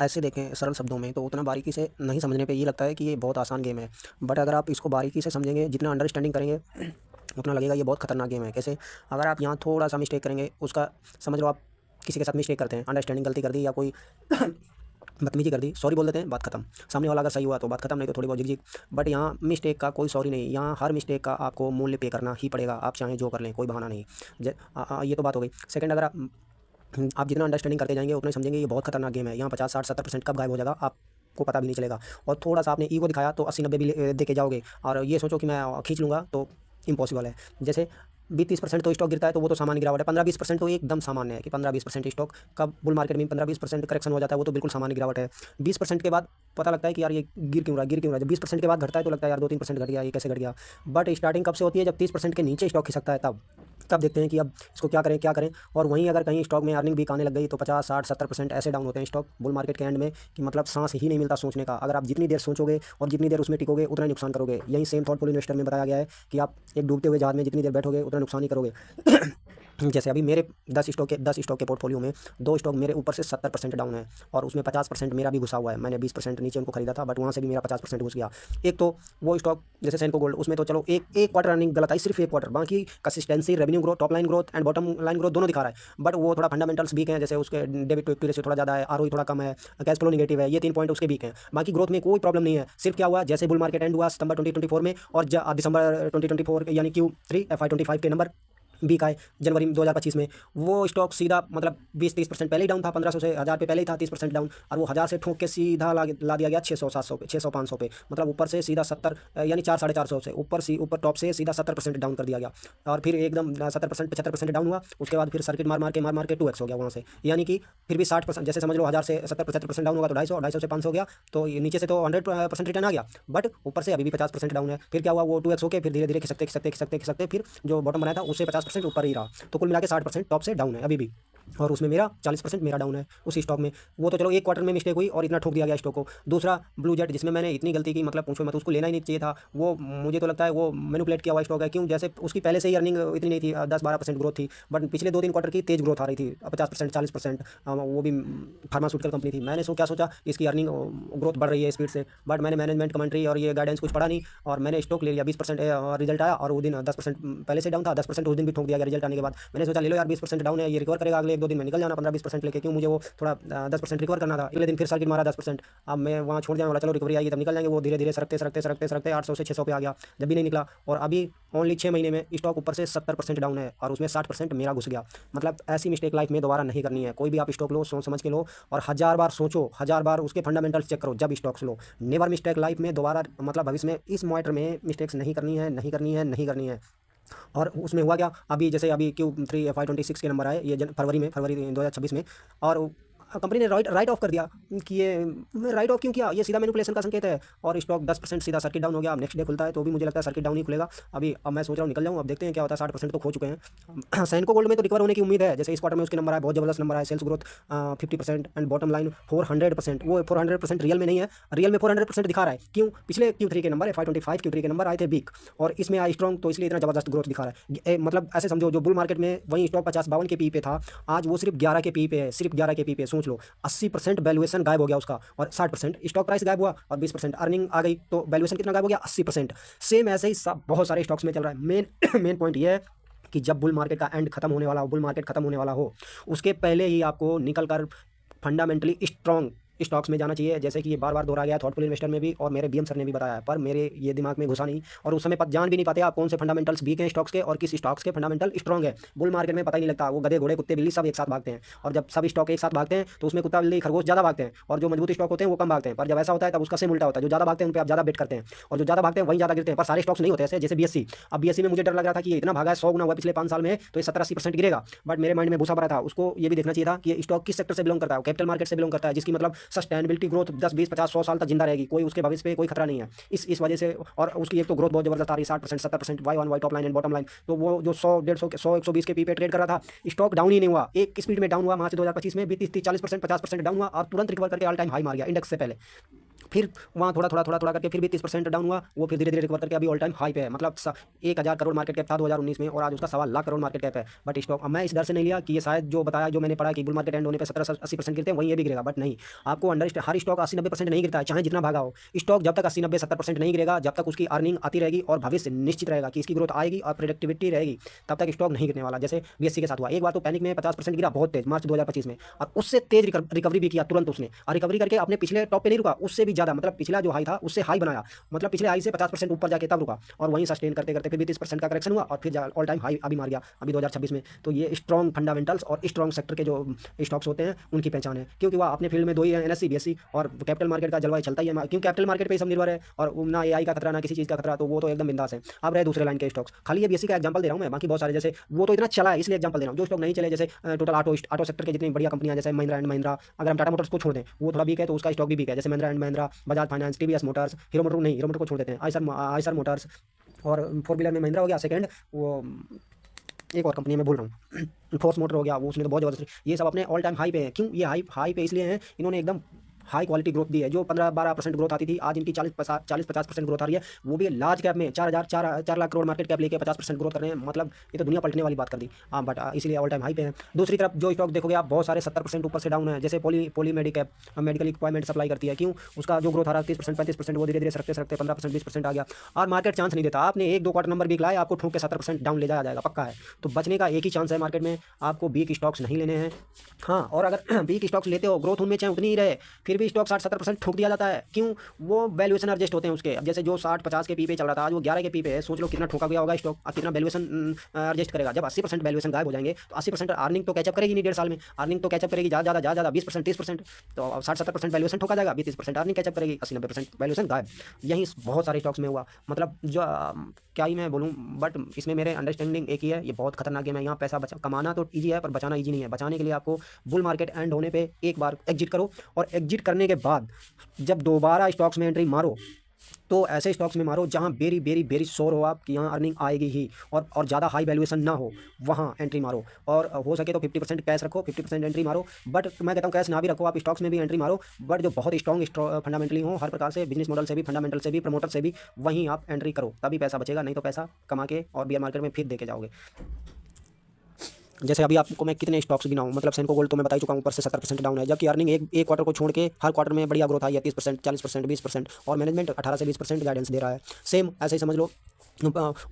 ऐसे देखें सरल शब्दों में तो उतना बारीकी से नहीं समझने पे ये लगता है कि ये बहुत आसान गेम है। बट अगर आप इसको बारीकी से समझेंगे, जितना अंडरस्टैंडिंग करेंगे, उतना लगेगा ये बहुत खतरनाक गेम है। कैसे, अगर आप यहाँ थोड़ा सा मिस्टेक करेंगे, उसका समझ लो आप किसी के साथ मिस्टेक करते हैं, अंडरस्टैंडिंग गलती कर दी या कोई बदतमीजी कर दी, सॉरी बोल देते हैं, बात खत्म। सामने वाला अगर सही हुआ तो बात खत्म, नहीं तो थोड़ी बहुत झिकझिक। बट यहाँ मिस्टेक का कोई सॉरी नहीं, यहाँ हर मिस्टेक का आपको मूल्य पे करना ही पड़ेगा, आप चाहें जो कर लें, कोई बहाना नहीं। ये तो बात हो गई। सेकंड, अगर आप जितना अंडरस्टैंडिंग करते जाएंगे उतना समझेंगे ये बहुत खतरनाक गेम है। यहाँ 50-60-70% कब गायब हो जाएगा आपको पता भी नहीं चलेगा। और थोड़ा सा आपने ईगो दिखाया तो 80-90 भी दे के जाओगे, और ये सोचो कि मैं खींच लूँगा तो इम्पॉसिबल है। जैसे 20-30% तो स्टॉक गिरता है तो वो तो सामान्य गिरावट है, 15-20% तो एकदम सामान्य है कि 15-20% स्टॉक का बुल मार्केट में 15-20% करेक्शन हो जाता है, वो तो बिल्कुल सामान्य गिरावट है। 20% के बाद पता लगता है कि यार ये गिर क्यों रहा है। जब 20% के बाद घटता है तो लगता है यार 2-3% घट गया, ये कैसे घट गया। बट स्टार्टिंग कब से होती है, जब 30% के नीचे स्टॉक खिसकता है तब देखते हैं कि अब इसको क्या करें। और वहीं अगर कहीं स्टॉक में अर्निंग वीक आने लग गई तो 50-60-70% ऐसे डाउन होते हैं स्टॉक बुल मार्केट के एंड में कि मतलब सांस ही नहीं मिलता सोचने का। अगर आप जितनी देर सोचोगे और जितनी देर उसमें टिकोगे उतना ही नुकसान करोगे। यही सेम थॉटफुल इन्वेस्टर में बताया गया है कि आप एक डूबते हुए जहाज में जितनी देर बैठोगे उतना नुकसान ही करोगे। जैसे अभी मेरे 10 स्टॉक के पोर्टफोलियो में 2 स्टॉक मेरे ऊपर से 70% डाउन है और उसमें 50% मेरा भी घुसा हुआ है। मैंने 20% नीचे उनको खरीदा था, बट वहाँ से भी मेरा 50% घुस गया। एक तो वो स्टॉक जैसे सेनको गोल्ड, उसमें तो चलो एक क्वार्टर अर्निंग गलत आई, सिर्फ एक क्वार्टर, बाकी consistency, revenue growth, top line growth and bottom line growth दोनों दिखा रहा है। बट वो थोड़ा फंडामेंटल्स वीक हैं, जैसे उसके डेबिट टू इक्विटी रेशियो थोड़ा ज़्यादा है, आरओई थोड़ा कम है, कैश फ्लो नेगेटिव है, ये 3 पॉइंट उसके वीक हैं। बाकी ग्रोथ में कोई प्रॉब्लम नहीं है। सिर्फ क्या हुआ, जैसे बुल मार्केट एंड हुआ सितंबर 2024 में और दिसंबर 2024 यानी Q3 FY25 के नंबर वीक आए जनवरी 2025 में, वो स्टॉक सीधा मतलब 20-30% पहले ही डाउन था, 1500 से 1000 पे पहले ही था 30% डाउन, और वो 1000 से ठोक के सीधा ला दिया गया 600-700 पे, 600-500 पे, मतलब ऊपर से सीधा 70 यानी 400-450 से ऊपर टॉप से सीधा 70% डाउन कर दिया गया। और फिर एकदम 70% 75% डाउन हुआ। उसके बाद फिर सर्किट मार मार के 2x हो गया वहाँ से, यानी कि फिर भी 60%, जैसे समझ लो 1000 से 70-75% डाउन होगा तो 250 से 500 हो गया, तो ये नीचे से तो 100% रिटर्न आ गया, बट ऊपर से अभी भी 50% डाउन है। फिर क्या हुआ, वो 2x होकर फिर धीरे धीरे खिसकते फिर जो बॉटम बनाया था उससे 50% ऊपर ही रहा, तो कुल मिला के 60% टॉप से डाउन है अभी भी। और उसमें मेरा 40% मेरा डाउन है उसी स्टॉक में। वो तो चलो एक क्वार्टर में मिस्टेक हुई और इतना ठोक दिया गया स्टॉक को। दूसरा ब्लू जेट, जिसमें मैंने इतनी गलती की, मतलब पूछो मत, उसको लेना ही नहीं चाहिए था। वो मुझे तो लगता है वो मैनिपुलेट किया हुआ स्टॉक है। क्यों, जैसे उसकी पहले से ही अर्निंग इतनी नहीं थी, 10-12% ग्रोथ थी, बट पिछले 2-3 क्वार्टर की तेज ग्रोथ आ रही थी, 50% 40%, वो भी फार्मास्यूटिकल कंपनी थी। मैंने क्या सोचा इसकी अर्निंग ग्रोथ बढ़ रही है स्पीड से, बट मैंने मैनेजमेंट कमेंट्री और ये गाइडेंस कुछ पढ़ा नहीं और मैंने स्टॉक ले लिया। 20% रिजल्ट आया और वो दिन 10% पहले से डाउन था, 10% उस दिन भी ठोक दिया गया रिजल्ट आने के बाद। मैंने सोचा ले लो यार 20% डाउन है, ये रिकवर करेगा, अगले 1-2 दिन में निकल जाना 15-20% लेके। क्यों, मुझे वो थोड़ा 10% रिकवर करना था। अगले दिन फिर सर्किट मारा 10%, अब मैं वहाँ छोड़ जाऊँ, वाला चलो रिकवरी आएगी तब निकल जाएंगे। वो धीरे धीरे सरकते 800 से 600 पे आ गया, जब भी नहीं निकला। और अभी ओनली 6 महीने में स्टॉक ऊपर से 70% डाउन है और उसमें 60% मेरा घुस गया। मतलब ऐसी मिस्टेक लाइफ में दोबारा नहीं करनी है। कोई भी आप स्टॉक लो सोच समझ के लो और 1000 बार सोचो, 1000 बार उसके फंडामेंटल्स चेक करो जब स्टॉक्स लो। नेवर मिस्टेक लाइफ में दोबारा, मतलब भविष्य में इस मॉनिटर में मिस्टेक्स नहीं करनी है। और उसमें हुआ क्या, अभी जैसे अभी Q3 FY26 के नंबर आए ये फरवरी 2026 में, और कंपनी ने राइट ऑफ कर दिया कि ये राइट ऑफ क्यों किया, ये सीधा मैनिपुलेशन का संकेत है। और स्टॉक 10% सीधा सर्किट डाउन हो गया। अब नेक्स्ट डे खुलता है तो भी मुझे लगता है सर्किट डाउन ही खुलेगा। अब मैं सोच रहा हूँ निकल जाऊँ, अब देखते हैं क्या होता है। 60% तो खो चुके हैं। सैनको गोल्ड में तो रिकवर होने की उम्मीद है, जैसे इस क्वार्टर में उसके नंबर आए, बहुत जबरदस्त नंबर आए। Sales growth 50% and bottom line 400%। वो 400% रियल में नहीं है, रियल में 400% दिखा रहा है। क्यों, पिछले Q3 के नंबर FY25 Q3 के नंबर आए थे वीक और इसमें आए स्ट्रॉन्ग, तो इसलिए इतना जबरदस्त ग्रोथ दिखा रहा है। मतलब ऐसे समझो जो बुल मार्केट में वही स्टॉक 50-52 के पी पे था, आज वो सिर्फ 11 के पी पे है, सिर्फ 11 के पी पे। सोच लो 80% वैल्यूएशन गायब हो गया उसका और 60% स्टॉक प्राइस गायब हुआ और 20% अर्निंग आ गई, तो वैल्यूएशन कितना गायब हो गया, 80%। सेम ऐसे ही सब बहुत सारे स्टॉक्स में चल रहा है। मेन पॉइंट ये है कि जब बुल मार्केट का एंड खत्म होने वाला हो, बुल मार्केट खत्म होने वाला हो, उसके पहले ही आपको निकल कर फंडामेंटली स्ट्रॉन्ग स्टॉक्स में जाना चाहिए। जैसे कि ये बार दोहरा गया थॉटफुल इन्वेस्टर में भी और मेरे बीएम सर ने भी बताया है, पर मेरे ये दिमाग में घुसा नहीं और उस समय जान भी नहीं पाते आप कौन से फंडामेंटल्स वीक हैं स्टॉक्स के और किस स्टॉक्स के फंडामेंटल स्ट्रॉन्ग है। बुल मार्केट में पता ही नहीं लगता, वो गधे घोड़े कुत्ते बिल्ली सब एक साथ भागते हैं, और जब सब स्टॉक एक साथ भागते हैं तो उसमें कुत्ता बिल्ली खरगोश ज़्यादा भागते हैं और जो मजबूत स्टॉक होते हैं वो कम भागते हैं। पर जब ऐसा होता है तब उसका सेम उल्टा होता है, जो ज़्यादा भागते हैं उन पर आप ज़्यादा बेट करते हैं और जो ज़्यादा भागते हैं वही ज़्यादा गिरते हैं। पर सारे स्टॉक्स नहीं होते ऐसे, जैसे BSE। अब BSE में मुझे डर लग रहा था कि ये इतना भागा है, 100 गुना हुआ पिछले 5 साल में, तो ये 70-80% गिरेगा, बट मेरे माइंड में घुसा पड़ा था। उसको ये भी देखना चाहिए था कि ये स्टॉक किस सेक्टर से बिलोंग करता है, कैपिटल मार्केट से बिलोंग करता है, जिसकी मतलब सस्टेनेबिलिटी ग्रोथ 10-20-50-100 साल तक जिंदा रहेगी, कोई उसके भविष्य पे कोई खतरा नहीं है। इस वजह से, और उसकी एक तो ग्रोथ बहुत जबरदस्त आ रही है, 60% 70% Y-on-Y top line and bottom line. तो वो जो 100-150 के पी पे ट्रेड कर रहा था, स्टॉक डाउन ही नहीं हुआ, एक स्पीड में डाउन हुआ वहाँ से 2025 में भी 30-40% 50% डाउन हुआ और तुरंत रिकवर करके ऑल टाइम हाई मार गया इंडेक्स से पहले। फिर वहाँ थोड़ा करके फिर भी 30% डाउन हुआ, वो फिर धीरे धीरे रिकवर करके अभी ऑल टाइम हाई पे है। मतलब 1000 करोड़ मार्केट कैप था 2019 में और आज उसका 1.25 लाख करोड़ मार्केट कैप है। बट स्टॉक मैं इस डर से नहीं लिया कि ये शायद जो बताया, जो मैंने पढ़ा कि बुल मार्केट एंड होने पे 70-80% गिरते हैं, वहीं ये भी गिरेगा, बट नहीं। आपको हर स्टॉक 80-90% नहीं गिरता है, चाहे जितना भागा हो। स्टॉक जब तक 80-90-70% नहीं गिरेगा, जब तक उसकी अर्निंग आती रहेगी और भविष्य निश्चित रहेगा कि इसकी ग्रोथ आएगी और प्रोडक्टिविटी रहेगी, तब तक स्टॉक नहीं गिरने वाला। जैसे BSE के साथ हुआ, एक बार तो पैनिक में 50% गिरा बहुत तेज मार्च 2025 में, और उससे तेज रिकवरी भी किया तुरंत उसने, और रिकवरी करके अपने पिछले टॉप पे नहीं रुका, उससे भी ज़्यादा, मतलब पिछला जो हाई था उससे हाई बनाया, मतलब पिछले हाई से 50% ऊपर जाके तब रुका और वहीं सस्टेन करते करते फिर भी 30% का करेक्शन हुआ और फिर ऑल टाइम हाई अभी मार गया अभी 2026 में। तो ये स्ट्रॉन्ग फंडामेंटल्स और स्ट्रॉन्ग सेक्टर के जो स्टॉक्स होते हैं उनकी पहचान है, क्योंकि वह अपने फील्ड में दो ही है, NSE BSE, और कैपिटल मार्केट का जलवायु चलता ही है, क्योंकि कैपिटल मार्केट पे ही सब निर्भर है और ना AI का खतरा ना किसी चीज़ का खतरा, तो वो तो एकदम बिंदास है। अब रहे दूसरे लाइन के स्टॉक्स, खाली ये BSE का एग्जांपल दे रहा हूँ मैं, बाकी बहुत सारे जैसे वो तो इतना चला है इसलिए एग्जांपल दे रहा हूँ। जो स्टॉक नहीं चले जैसे टोटल ऑटो सेक्टर के जितनी बढ़िया कंपनियां जैसे महिंद्रा एंड महिंद्रा, अगर हम टाटा मोटर्स को छोड़ दें वो थोड़ा वीक है तो उसका स्टॉक भी वीक है, जैसे Mahindra and Mahindra, Bajaj finance, TVS Motors, hero motor नहीं, हीरो मोटर को छोड़ देते हैं, आइसर मोटर्स, और फोर व्हीलर में महिंद्रा हो गया सेकंड, वो एक और कंपनी मैं भूल रहा हूँ, फोर्स मोटर हो गया, वो उसने तो बहुत ज़बरदस्त, ये सब अपने ऑल टाइम हाई पे है। क्यों ये हाई पे इसलिए हैं, इन्होंने एकदम हाई क्वालिटी ग्रोथ दी है। जो 15-12% ग्रोथ आती थी आज इनकी 40-50% ग्रोथ आ रही है, वो भी लार्ज कैप में 4 लाख करोड़ मार्केट कैप लेके 50% ग्रोथ कर रहे हैं, मतलब ये तो दुनिया पलटने वाली बात कर दी। हाँ बट इसलिए ऑल टाइम हाई पे है। दूसरी तरफ जो स्टॉक देखोगे आप बहुत सारे 70% ऊपर से डाउन है, जैसे पॉली मेडिकैप मेडिकल इक्विपमेंट सप्लाई करती है, क्यों उसका जो ग्रोथ आ रहा है 30%-35%, वो धीरे धीरे सरकते सरकते 15%-20% आ गया और मार्केट चांस नहीं देता। आपने 1-2 क्वार्टर नंबर वीक लाया आपको ठोक के 70% डाउन ले जाया जाएगा, पक्का है। तो बचने का एक ही चांस है मार्केट में, आपको वीक स्टॉक्स नहीं लेने हैं। हाँ, और अगर वीक स्टॉक्स लेते हो ग्रोथ उनमें चाहे उतनी ही रहे फिर भी स्टॉक 60-70% ठोक दिया जाता है, क्यों वो वैल्यूएशन एडजस्ट होते हैं उसके। अब जैसे जो 60-50 के पी पे चल रहा था आज वो 11 के पी पे है, सोच लो कितना ठोका गया होगा स्टॉक, अब कितना वैल्यूएशन एडजस्ट करेगा। जब 80% वैल्यूएशन गायब हो जाएंगे तो 80% अर्निंग तो कैचअप करेगी नहीं, 1.5 साल में अर्निंग तो कैचअप करेगी ज़्यादा 20% 30%, तो 60-70% वैल्यूएशन ठोका जाएगा, 20-30% अर्निंग कैचअप करेगी, 80-90% वैल्यूएशन गायब। यही बहुत सारे स्टॉक्स में हुआ, मतलब जो क्या ही मैं बोलूँ, बट इसमें मेरे अंडरस्टैंडिंग एक ही है, ये बहुत खतरनाक गेम है। यहाँ पैसा कमाना तो ईजी है पर बचाना ईजी नहीं है। बचाने के लिए आपको बुल मार्केट एंड होने पे एक बार एग्जिट करो, और एग्जिट करने के बाद जब दोबारा स्टॉक्स में एंट्री मारो तो ऐसे स्टॉक्स में मारो जहां वेरी वेरी वेरी श्योर हो आप कि यहाँ अर्निंग आएगी ही, और ज़्यादा हाई वैल्यूएशन ना हो, वहाँ एंट्री मारो। और हो सके तो 50% कैश रखो, 50% एंट्री मारो। बट मैं कहता हूँ कैश ना भी रखो, आप स्टॉक्स में भी एंट्री मारो, बट जो बहुत स्ट्रॉन्ग फंडामेंटली हो, हर प्रकार से बिजनेस मॉडल से भी, फंडामेंटल से भी, प्रमोटर से भी, वहीं आप एंट्री करो, तभी पैसा बचेगा, नहीं तो पैसा कमा के और बियर मार्केट में फिर दे के जाओगे। जैसे अभी आपको मैं कितने स्टॉक्स गिनाऊं, मतलब सेनको गोल्ड तो मैं बता ही चुका हूं, ऊपर से 70% डाउन है, जबकि अर्निंग एक क्वार्टर को छोड़ के हर क्वार्टर में बढ़िया ग्रोथ आई है, 30%, 40%, 20%, और मैनेजमेंट 18 से 20% गाइडेंस दे रहा है। सेम ऐसे ही समझ लो,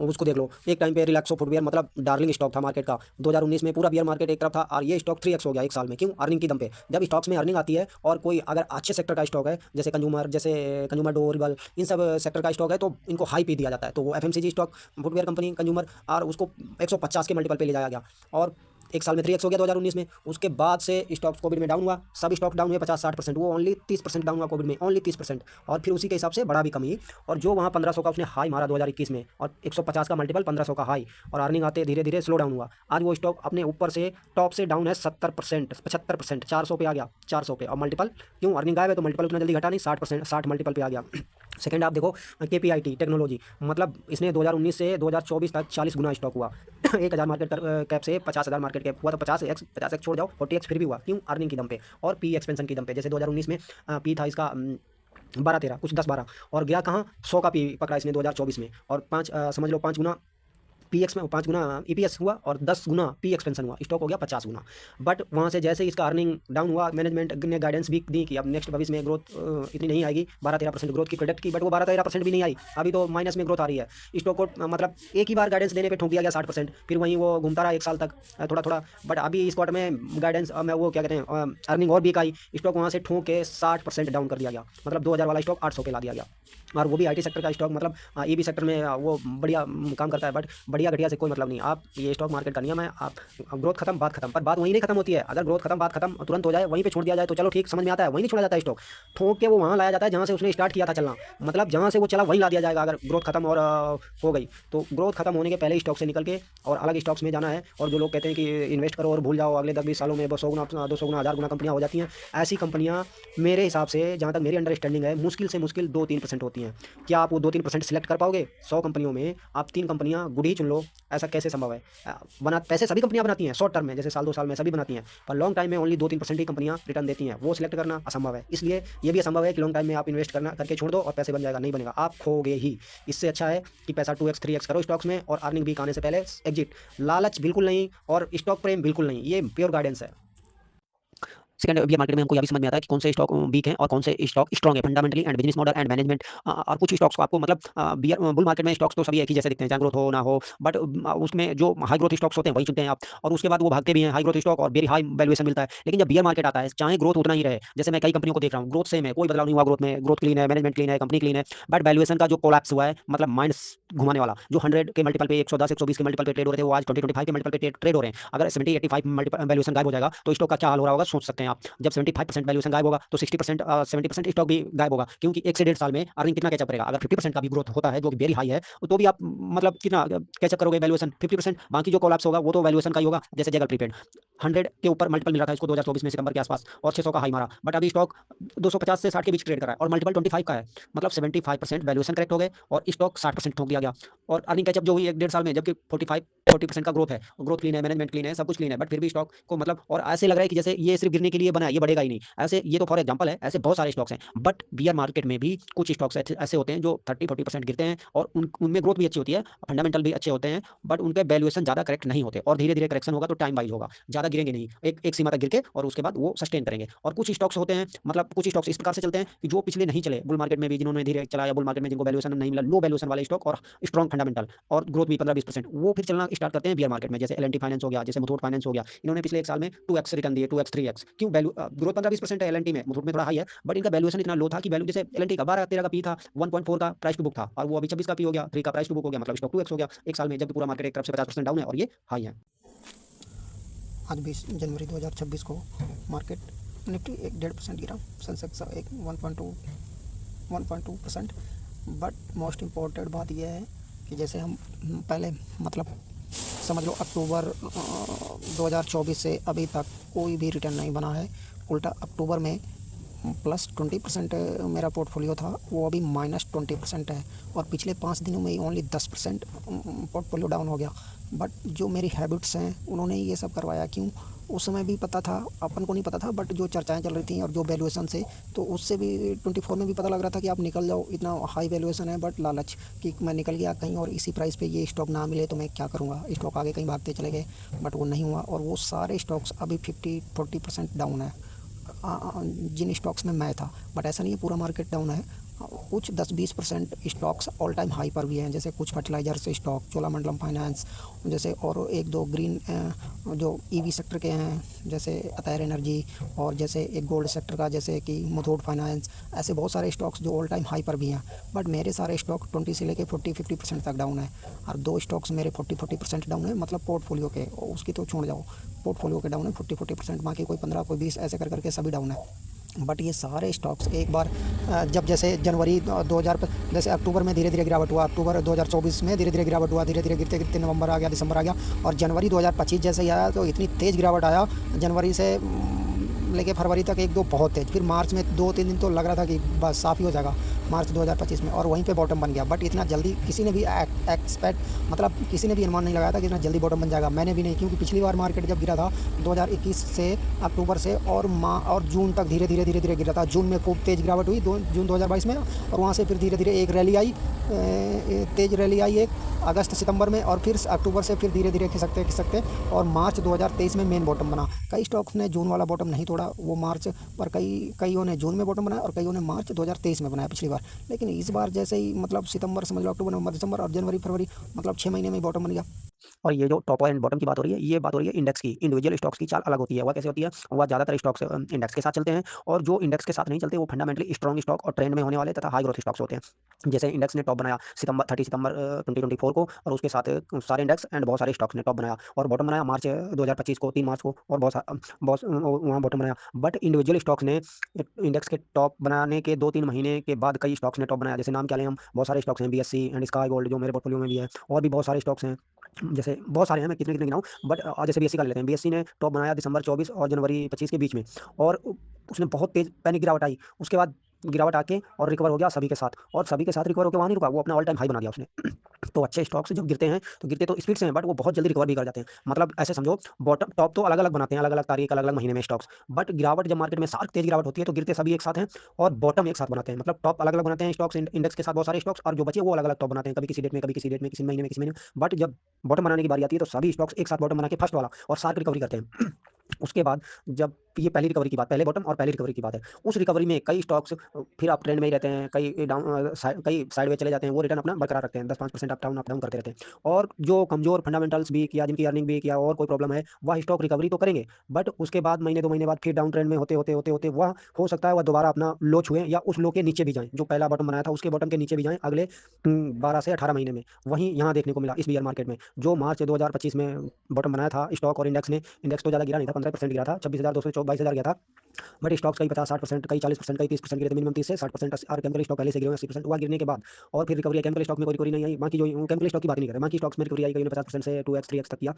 उसको देख लो, एक टाइम पे रिलैक्सो फुटवियर मतलब डार्लिंग स्टॉक था मार्केट का, 2019 में पूरा बियर मार्केट एक तरफ था और ये स्टॉक 3x हो गया एक साल में, क्यों? अर्निंग की दम पे। जब स्टॉक्स में अर्निंग आती है और कोई अगर अच्छे सेक्टर का स्टॉक है, जैसे कंज्यूमर ड्यूरेबल, इन सब सेक्टर का स्टॉक है, तो इनको हाई पे दिया जाता है। तो वो FMCG stock, footwear company, consumer, और उसको 150 के मल्टीपल पे ले जाया गया और एक साल में 3x हो गया 2019 में। उसके बाद से स्टॉक्स कोविड में डाउन हुआ, सब स्टॉक डाउन हुए 50-60%, वो ओनली 30% डाउन हुआ कोविड में, ओनली 30%, और फिर उसी के हिसाब से बढ़ा भी कमी। और जो वहाँ 1500 का उसने हाई मारा 2021 में, और 150 का मल्टीपल, 1500 का हाई, और अर्निंग आते धीरे धीरे स्लो डाउन हुआ। आज वो स्टॉक अपने ऊपर से टॉप से डाउन है 70%, 75%, 400 पे आ गया, 400 पे, और मल्टीपल क्यों? अर्निंग गायब है तो मल्टीपल उतना जल्दी घटा नहीं, 60%, 60 मल्टीपल पे आ गया। सेकंड आप देखो KPIT टेक्नोलॉजी, मतलब इसने 2019 से 2024 तक 40 गुना स्टॉक हुआ। 1000 मार्केट कैप से 50,000 मार्केट कैप हुआ, तो 50x छोड़ जाओ, 40x फिर भी हुआ, क्यों? अर्निंग की दम पे और पी एक्सपेंशन की दम पे। जैसे 2019 में पी था इसका 12-13, कुछ 10-12, और गया कहाँ 100 का पी पकड़ा इसने 2024 में, और 5 समझ लो 5 गुना PX में, 5 गुना EPS हुआ, और 10 गुना पी एक्सपेंशन हुआ, स्टॉक हो गया 50 गुना। बट वहाँ से जैसे इसका अर्निंग डाउन हुआ, मैनेजमेंट ने गाइडेंस भी दी कि अब नेक्स्ट भविष्य में ग्रोथ इतनी नहीं आएगी, 12-13% ग्रोथ की प्रोडक्ट की, बट वो 12-13% भी नहीं आई, अभी तो माइनस में ग्रोथ आ रही है। स्टॉक को मतलब एक ही बार गाइडेंस देने पे ठोक दिया गया 60%, फिर वहीं वो घूमता रहा एक साल तक थोड़ा थोड़ा। बट अभी इस क्वार्टर में गाइडेंस में वो क्या कहते हैं, अर्निंग और वीक आई, स्टॉक वहाँ से ठोक के 60% डाउन कर दिया गया, मतलब 2000 वाला स्टॉक 800 पे ला दिया गया। और वो भी IT सेक्टर का स्टॉक, मतलब EV सेक्टर में वो बढ़िया काम करता है, बट बढ़िया घटिया से कोई मतलब नहीं। आप ये स्टॉक मार्केट का नियम है, आप ग्रोथ खत्म बात खत्म, पर बात वहीं नहीं खत्म होती है। अगर ग्रोथ खत्म बात खत्म तुरंत हो जाए, वहीं पे छोड़ दिया जाए तो चलो ठीक, समझ में आता है, वहीं नहीं छोड़ा जाता है स्टॉक, ठोक के वो वहाँ लाया जाता है जहाँ से उसने स्टार्ट किया था चलना, मतलब जहाँ से वो चला वहीं ला दिया जाएगा। अगर ग्रोथ खत्म और हो गई तो ग्रोथ खत्म होने के पहले स्टॉक से निकल के और अलग स्टॉक्स में जाना है। और जो लोग कहते हैं कि इन्वेस्ट करो और भूल जाओ, अगले 10-20 सालों में 100 गुना 200 गुना 1000 गुना कंपनियाँ हो जाती हैं, ऐसी कंपनियाँ मेरे हिसाब से, जहाँ तक मेरी अंडरस्टैंडिंग है, मुश्किल से मुश्किल 2-3% होती हैं। क्या आप वो 2-3% सिलेक्ट कर पाओगे? 100 कंपनियों में आप 3 कंपनियाँ गुड ही चुन लो, ऐसा कैसे संभव है? पैसे सभी कंपनियां बनाती हैं शॉर्ट टर्म में, जैसे 1-2 साल में सभी बनाती हैं, पर लॉन्ग टाइम में ओनली 2-3% ही कंपनियां रिटर्न देती हैं, वो सिलेक्ट करना असंभव है। इसलिए ये भी असंभव है कि लॉन्ग टाइम में आप इन्वेस्ट करके छोड़ दो और पैसे बन जाएगा, नहीं बनेगा, आप खोगे ही। इससे अच्छा है कि पैसा 2x 3x करो स्टॉक्स में, और अर्निंग वीक आने से पहले एग्जिट। लालच बिल्कुल नहीं और स्टॉक प्रेम बिल्कुल नहीं, ये प्योर गाइडेंस है। सेकंड बियर मार्केट में हमको यह भी समझ में आता है कि कौन से स्टॉक वीक हैं और कौन से स्टॉक स्ट्रांग है fundamentally and business model and management. और कुछ स्टॉक्स को आपको मतलब बियर बुल मार्केट में स्टॉक्स तो सभी एक ही जैसे दिखते हैं, चाहे ग्रोथ हो ना हो, बट उसमें जो हाई ग्रोथ स्टॉक्स होते हैं वही चुनते हैं आप, और उसके बाद वो भागते भी हैं हाई ग्रोथ स्टॉक और वेरी हाई वैल्यूएशन मिलता है। लेकिन जब बियर मार्केट आता है चाहे ग्रोथ उतना ही रहे, जैसे मैं कई कंपनियों को देख रहा हूँ ग्रोथ सेम है, कोई बदलाव नहीं हुआ ग्रोथ में, ग्रोथ क्लीन है, मैनेजमेंट क्लीन है, कंपनी क्लीन है, बट वैल्यूएशन का जो कोलैप्स हुआ है, मतलब माइंड घुमाने वाला, जो 100 के मल्टीपल पे 110 120 के मल्टीपल पे ट्रेड हो रहे थे वो आज 20 25 के मल्टीपल पे ट्रेड हो रहे हैं। अगर 70 85 मल्टीपल वैल्यूएशन गायब हो जाएगा तो स्टॉक का क्या हाल हो रहा होगा सोच सकते हैं आप। जब 75% वैल्यूएशन गायब होगा तो 60% 70% स्टॉक भी गायब होगा, क्योंकि 1 से 1.5 साल में अर्निंग कितना कैचअप करेगा। अगर 50% का भी ग्रोथ होता है जो कि वेरी हाई है तो भी आप मतलब कितना कैचअप करोगे वैल्यूएशन 50%। बाकी जो कोलैप्स होगा वो तो वैल्यूएशन का ही होगा। जैसे जगल प्रीपेड 100 के ऊपर मल्टीपल मिल रहा था इसको 2024 में सितंबर के आसपास और 600 का हाई मारा, बट अभी स्टॉक 250 से 60 के बीच ट्रेड कर रहा है और मल्टीपल 25 का है, मतलब 75% वैल्यूएशन करेक्ट हो गए और स्टॉक 60% ठोक दिया गया। और अर्निंग कैचअप जो हुई 1 1.5 साल में, जबकि 40% का ग्रोथ है, ग्रोथ क्लीन है, मैनेजमेंट क्लीन है, सब कुछ क्लीन है, बट फिर भी स्टॉक को मतलब और ऐसे लग रहा है कि जैसे ये सिर्फ गिरने के लिए बना है, ये बढ़ेगा ही नहीं। ऐसे ये तो फॉर एग्जांपल है, ऐसे बहुत सारे स्टॉक्स हैं, बट बियर मार्केट में भी कुछ स्टॉक्स ऐसे होते हैं जो 30-40% गिरते हैं और उनमें ग्रोथ भी अच्छी होती है, फंडामेंटल भी अच्छे होते हैं, बट उनके वैल्यूएशन ज्यादा करेक्ट नहीं होते और धीरे धीरे करेक्शन होगा तो टाइम वाइज होगा, ज्यादा गिरेंगे नहीं, एक सीमा तक गिर के और उसके बाद वो सस्टेन करेंगे। और कुछ स्टॉक्स होते हैं, मतलब कुछ स्टॉक्स इस प्रकार से चलते हैं कि जो पिछले नहीं चले बुल मार्केट में भी, जिन्होंने धीरे चलाया बुल मार्केट में, जिनको वैल्यूएशन नहीं मिला, लो वैल्यूएशन वाले स्टॉक और स्ट्रॉन्ग फंडामेंटल और ग्रोथ भी 15-20%, वो फिर चलना स्टार्ट करते हैं बियर मार्केट में। जैसे एल फाइनेंस हो गया, जैसे मुथूट फाइनेंस हो गया, इन्होंने पिछले 1 साल में 2x रिटर्न दिए, 2x 3x। क्यों? वैल्यू ग्रोथ 15-20% है एल में, मुथूट में थोड़ा हाई है, बट इनका वैल्यूएशन इतना लो था कि वैल्यू जैसे एल का 12-13 का पी था, 1.4 का प्राइस टू बुक था, और वो अभी 26 का पी हो गया, 3 का प्राइस टू बुक हो गया, मतलब स्टॉक 2x हो गया 1 साल में, जबकि पूरा मार्केट एक तरफ से 50% डाउन है और ये हाई है। आज 20 जनवरी 2026 को मार्केट निफ्टी 1.5% गिरा, सेंसेक्स एक 1.2%। बट मोस्ट इम्पोर्टेंट बात यह है कि जैसे हम पहले मतलब समझ लो अक्टूबर 2024 से अभी तक कोई भी रिटर्न नहीं बना है। उल्टा अक्टूबर में +20% मेरा पोर्टफोलियो था, वो अभी -20% है, और पिछले 5 दिनों में ही ओनली 10% पोर्टफोलियो डाउन हो गया। बट जो मेरी हैबिट्स हैं उन्होंने ये सब करवाया। क्यों? उस समय भी पता था, अपन को नहीं पता था, बट जो चर्चाएं चल रही थी और जो वैल्यूएशन से, तो उससे भी 24 में भी पता लग रहा था कि आप निकल जाओ, इतना हाई वैल्यूएशन है, बट लालच कि मैं निकल गया कहीं और इसी प्राइस पे ये स्टॉक ना मिले तो मैं क्या करूँगा, स्टॉक आगे कहीं भागते चले गए, बट वो नहीं हुआ और वो सारे स्टॉक्स अभी 50-40% डाउन है जिन स्टॉक्स में मैं था। बट ऐसा नहीं है पूरा मार्केट डाउन है, कुछ 10-20% स्टॉक्स ऑल टाइम हाई पर भी हैं, जैसे कुछ फर्टिलाइजर्स स्टॉक, चोलामंडलम फाइनेंस, जैसे और एक दो ग्रीन जो ईवी सेक्टर के हैं जैसे अतैर एनर्जी, और जैसे एक गोल्ड सेक्टर का जैसे कि मुथूट फाइनेंस। ऐसे बहुत सारे स्टॉक्स जो ऑल टाइम हाई पर भी हैं, बट मेरे सारे स्टॉक 20 से लेके 40-50% तक डाउन है, और 2 स्टॉक्स मेरे 40% डाउन है, मतलब पोर्टफोलियो के, उसकी तो छोड़ जाओ, पोर्टफोलियो के डाउन है 40% बाकी कोई 15 कोई 20 ऐसे कर करके सभी डाउन है। बट ये सारे स्टॉक्स एक बार जब जैसे जनवरी 2000 जैसे अक्टूबर में धीरे धीरे गिरावट हुआ, अक्टूबर 2024 में धीरे धीरे गिरावट हुआ, धीरे धीरे गिरते गिरते नवंबर आ गया, दिसंबर आ गया, और जनवरी 2025 जैसे ही आया तो इतनी तेज़ गिरावट आया, जनवरी से लेके फरवरी तक एक दो बहुत तेज़, फिर मार्च में 2-3 दिन तो लग रहा था कि बस साफ़ ही हो जाएगा मार्च 2025 में, और वहीं पे बॉटम बन गया। बट इतना जल्दी किसी ने भी एक्सपेक्ट मतलब किसी ने भी अनुमान नहीं लगाया था कि इतना जल्दी बॉटम बन जाएगा, मैंने भी नहीं, क्योंकि पिछली बार मार्केट जब गिरा था 2021 से अक्टूबर से और जून तक धीरे धीरे धीरे धीरे गिरा था। जून में खूब तेज़ गिरावट हुई जून 2022 में, और वहाँ से फिर धीरे धीरे एक रैली आई, तेज़ रैली आई एक अगस्त सितंबर में, और फिर अक्टूबर से फिर धीरे धीरे खिसकते और मार्च 2023 में मेन बॉटम बना। कई स्टॉक्स ने जून वाला बॉटम नहीं तोड़ा, वो मार्च पर, कईयों ने जून में बॉटम बनाया और कईयों ने मार्च 2023 में बनाया पिछली बार। लेकिन इस बार जैसे ही मतलब सितंबर समझ लो, अक्टूबर नवंबर दिसंबर और जनवरी फरवरी, मतलब 6 महीने में बॉटम बन गया। और ये जो टॉप एंड बॉटम की बात हो रही है, ये बात हो रही है इंडेक्स की। इंडिविजुअल स्टॉक्स की चाल अलग होती है। वह कैसे होती है? वह ज़्यादातर स्टॉक्स इंडेक्स के साथ चलते हैं, और जो इंडेक्स के साथ नहीं चलते वो फंडामेंटली स्ट्रॉन्ग स्टॉक और ट्रेंड में होने वाले तथा हाई ग्रोथ स्टॉक्स होते हैं। जैसे इंडेक्स ने टॉप बनाया 30 सितंबर 2024 को, और उसके साथ सारे इंडेक्स एंड बहुत सारे स्टॉक्स ने टॉप बनाया, और बॉटम बनाया मार्च 2025 को, 3 मार्च को, और बहुत वहाँ बॉटम बनाया। बट इंडिविजुअल स्टॉक्स ने इंडेक्स के टॉप बनाने के 2-3 महीने के बाद कई स्टॉक्स ने टॉप बनाया। जैसे नाम क्या लें हम, बहुत सारे स्टॉक्स हैं, बीएससी एंड स्काई गोल्ड जो मेरे पोर्टफोलियो में भी है, और भी बहुत सारे स्टॉक्स हैं, जैसे बहुत सारे हैं, मैं कितने कितने गिनाऊँ, बट जैसे बीएससी का ले लेते हैं। बीएससी ने टॉप बनाया दिसंबर 24 और जनवरी 25 के बीच में, और उसने बहुत तेज पैनिक गिरावट आई, उसके बाद गिरावट आके और रिकवर हो गया सभी के साथ, और सभी के साथ रिकवर होकर वहाँ नहीं रुका, वो अपना ऑल टाइम हाई बना दिया उसने। तो अच्छे स्टॉक्स जब गिरते हैं तो गिरते तो स्पीड से हैं, बट वो बहुत जल्दी रिकवर भी कर जाते हैं। मतलब ऐसे समझो, बॉटम टॉप तो अलग अलग बनाते हैं, अलग अलग तारीख अलग अलग महीने में स्टॉक्स, बट गिरावट जब मार्केट में शार्प तेज गिरावट होती है तो गिरते सभी एक साथ हैं और बॉटम एक साथ बनाते हैं। मतलब टॉप अलग अलग बनाते हैं स्टॉक्स इंडेक्स के साथ बहुत सारे स्टॉक्स, और जो बचे वो अलग अलग टॉप बनाते हैं, कभी किसी डेट में, कभी किसी डेट में, किसी महीने में, किसी महीने में। बट जब बॉटम बनाने की बारी आती है तो सभी स्टॉक्स एक साथ बॉटम बना के फर्स्ट वाला और शार्प रिकवरी करते हैं। उसके बाद जब ये पहली रिकवरी की बात, पहले बॉटम और पहली रिकवरी की बात है। उस रिकवरी में कई स्टॉक्स फिर अप ट्रेंड में ही रहते हैं, कई साइडवेज चले जाते हैं, वो रिटर्न अपना बरकरार रखते हैं, 10-5% अप डाउन करते रहते हैं। और जो कमज़ोर फंडामेंटल्स वीक या जिनकी अर्निंग वीक या और कोई प्रॉब्लम है, वह स्टॉक रिकवरी तो करेंगे, बट उसके बाद महीने 2 महीने बाद फिर डाउन ट्रेंड में होते वह हो सकता है वह दोबारा अपना लो छुएँ या उस लो के नीचे भी जाएँ, जो पहला बॉटम बनाया था उसके बॉटम के नीचे भी जाएँ अगले 12 से 18 महीने में। वहीं यहाँ देखने को मिला इस बियर मार्केट में, जो मार्च 2025 में बॉटम बनाया था स्टॉक और इंडेक्स ने, इंडेक्स तो ज़्यादा गिरा नहीं था, 15% गिरा था, 26,200 22,000 गया था। बट स्टॉक्स कई 50-60%, कई 40%, कई 30% गिरे थे, मिनिमम 30 से 60%। और केमिकल स्टॉक पहले से गिरे हुए 80%, हुआ गिरने के बाद और फिर रिकवरी आई। केमिकल स्टॉक में कोई रिकवरी नहीं आई, बाकी जो केमिकल स्टॉक की बात नहीं कर रहे, बाकी स्टॉक्स में रिकवरी आई, कईयों ने 50% से 2x 3x तक किया।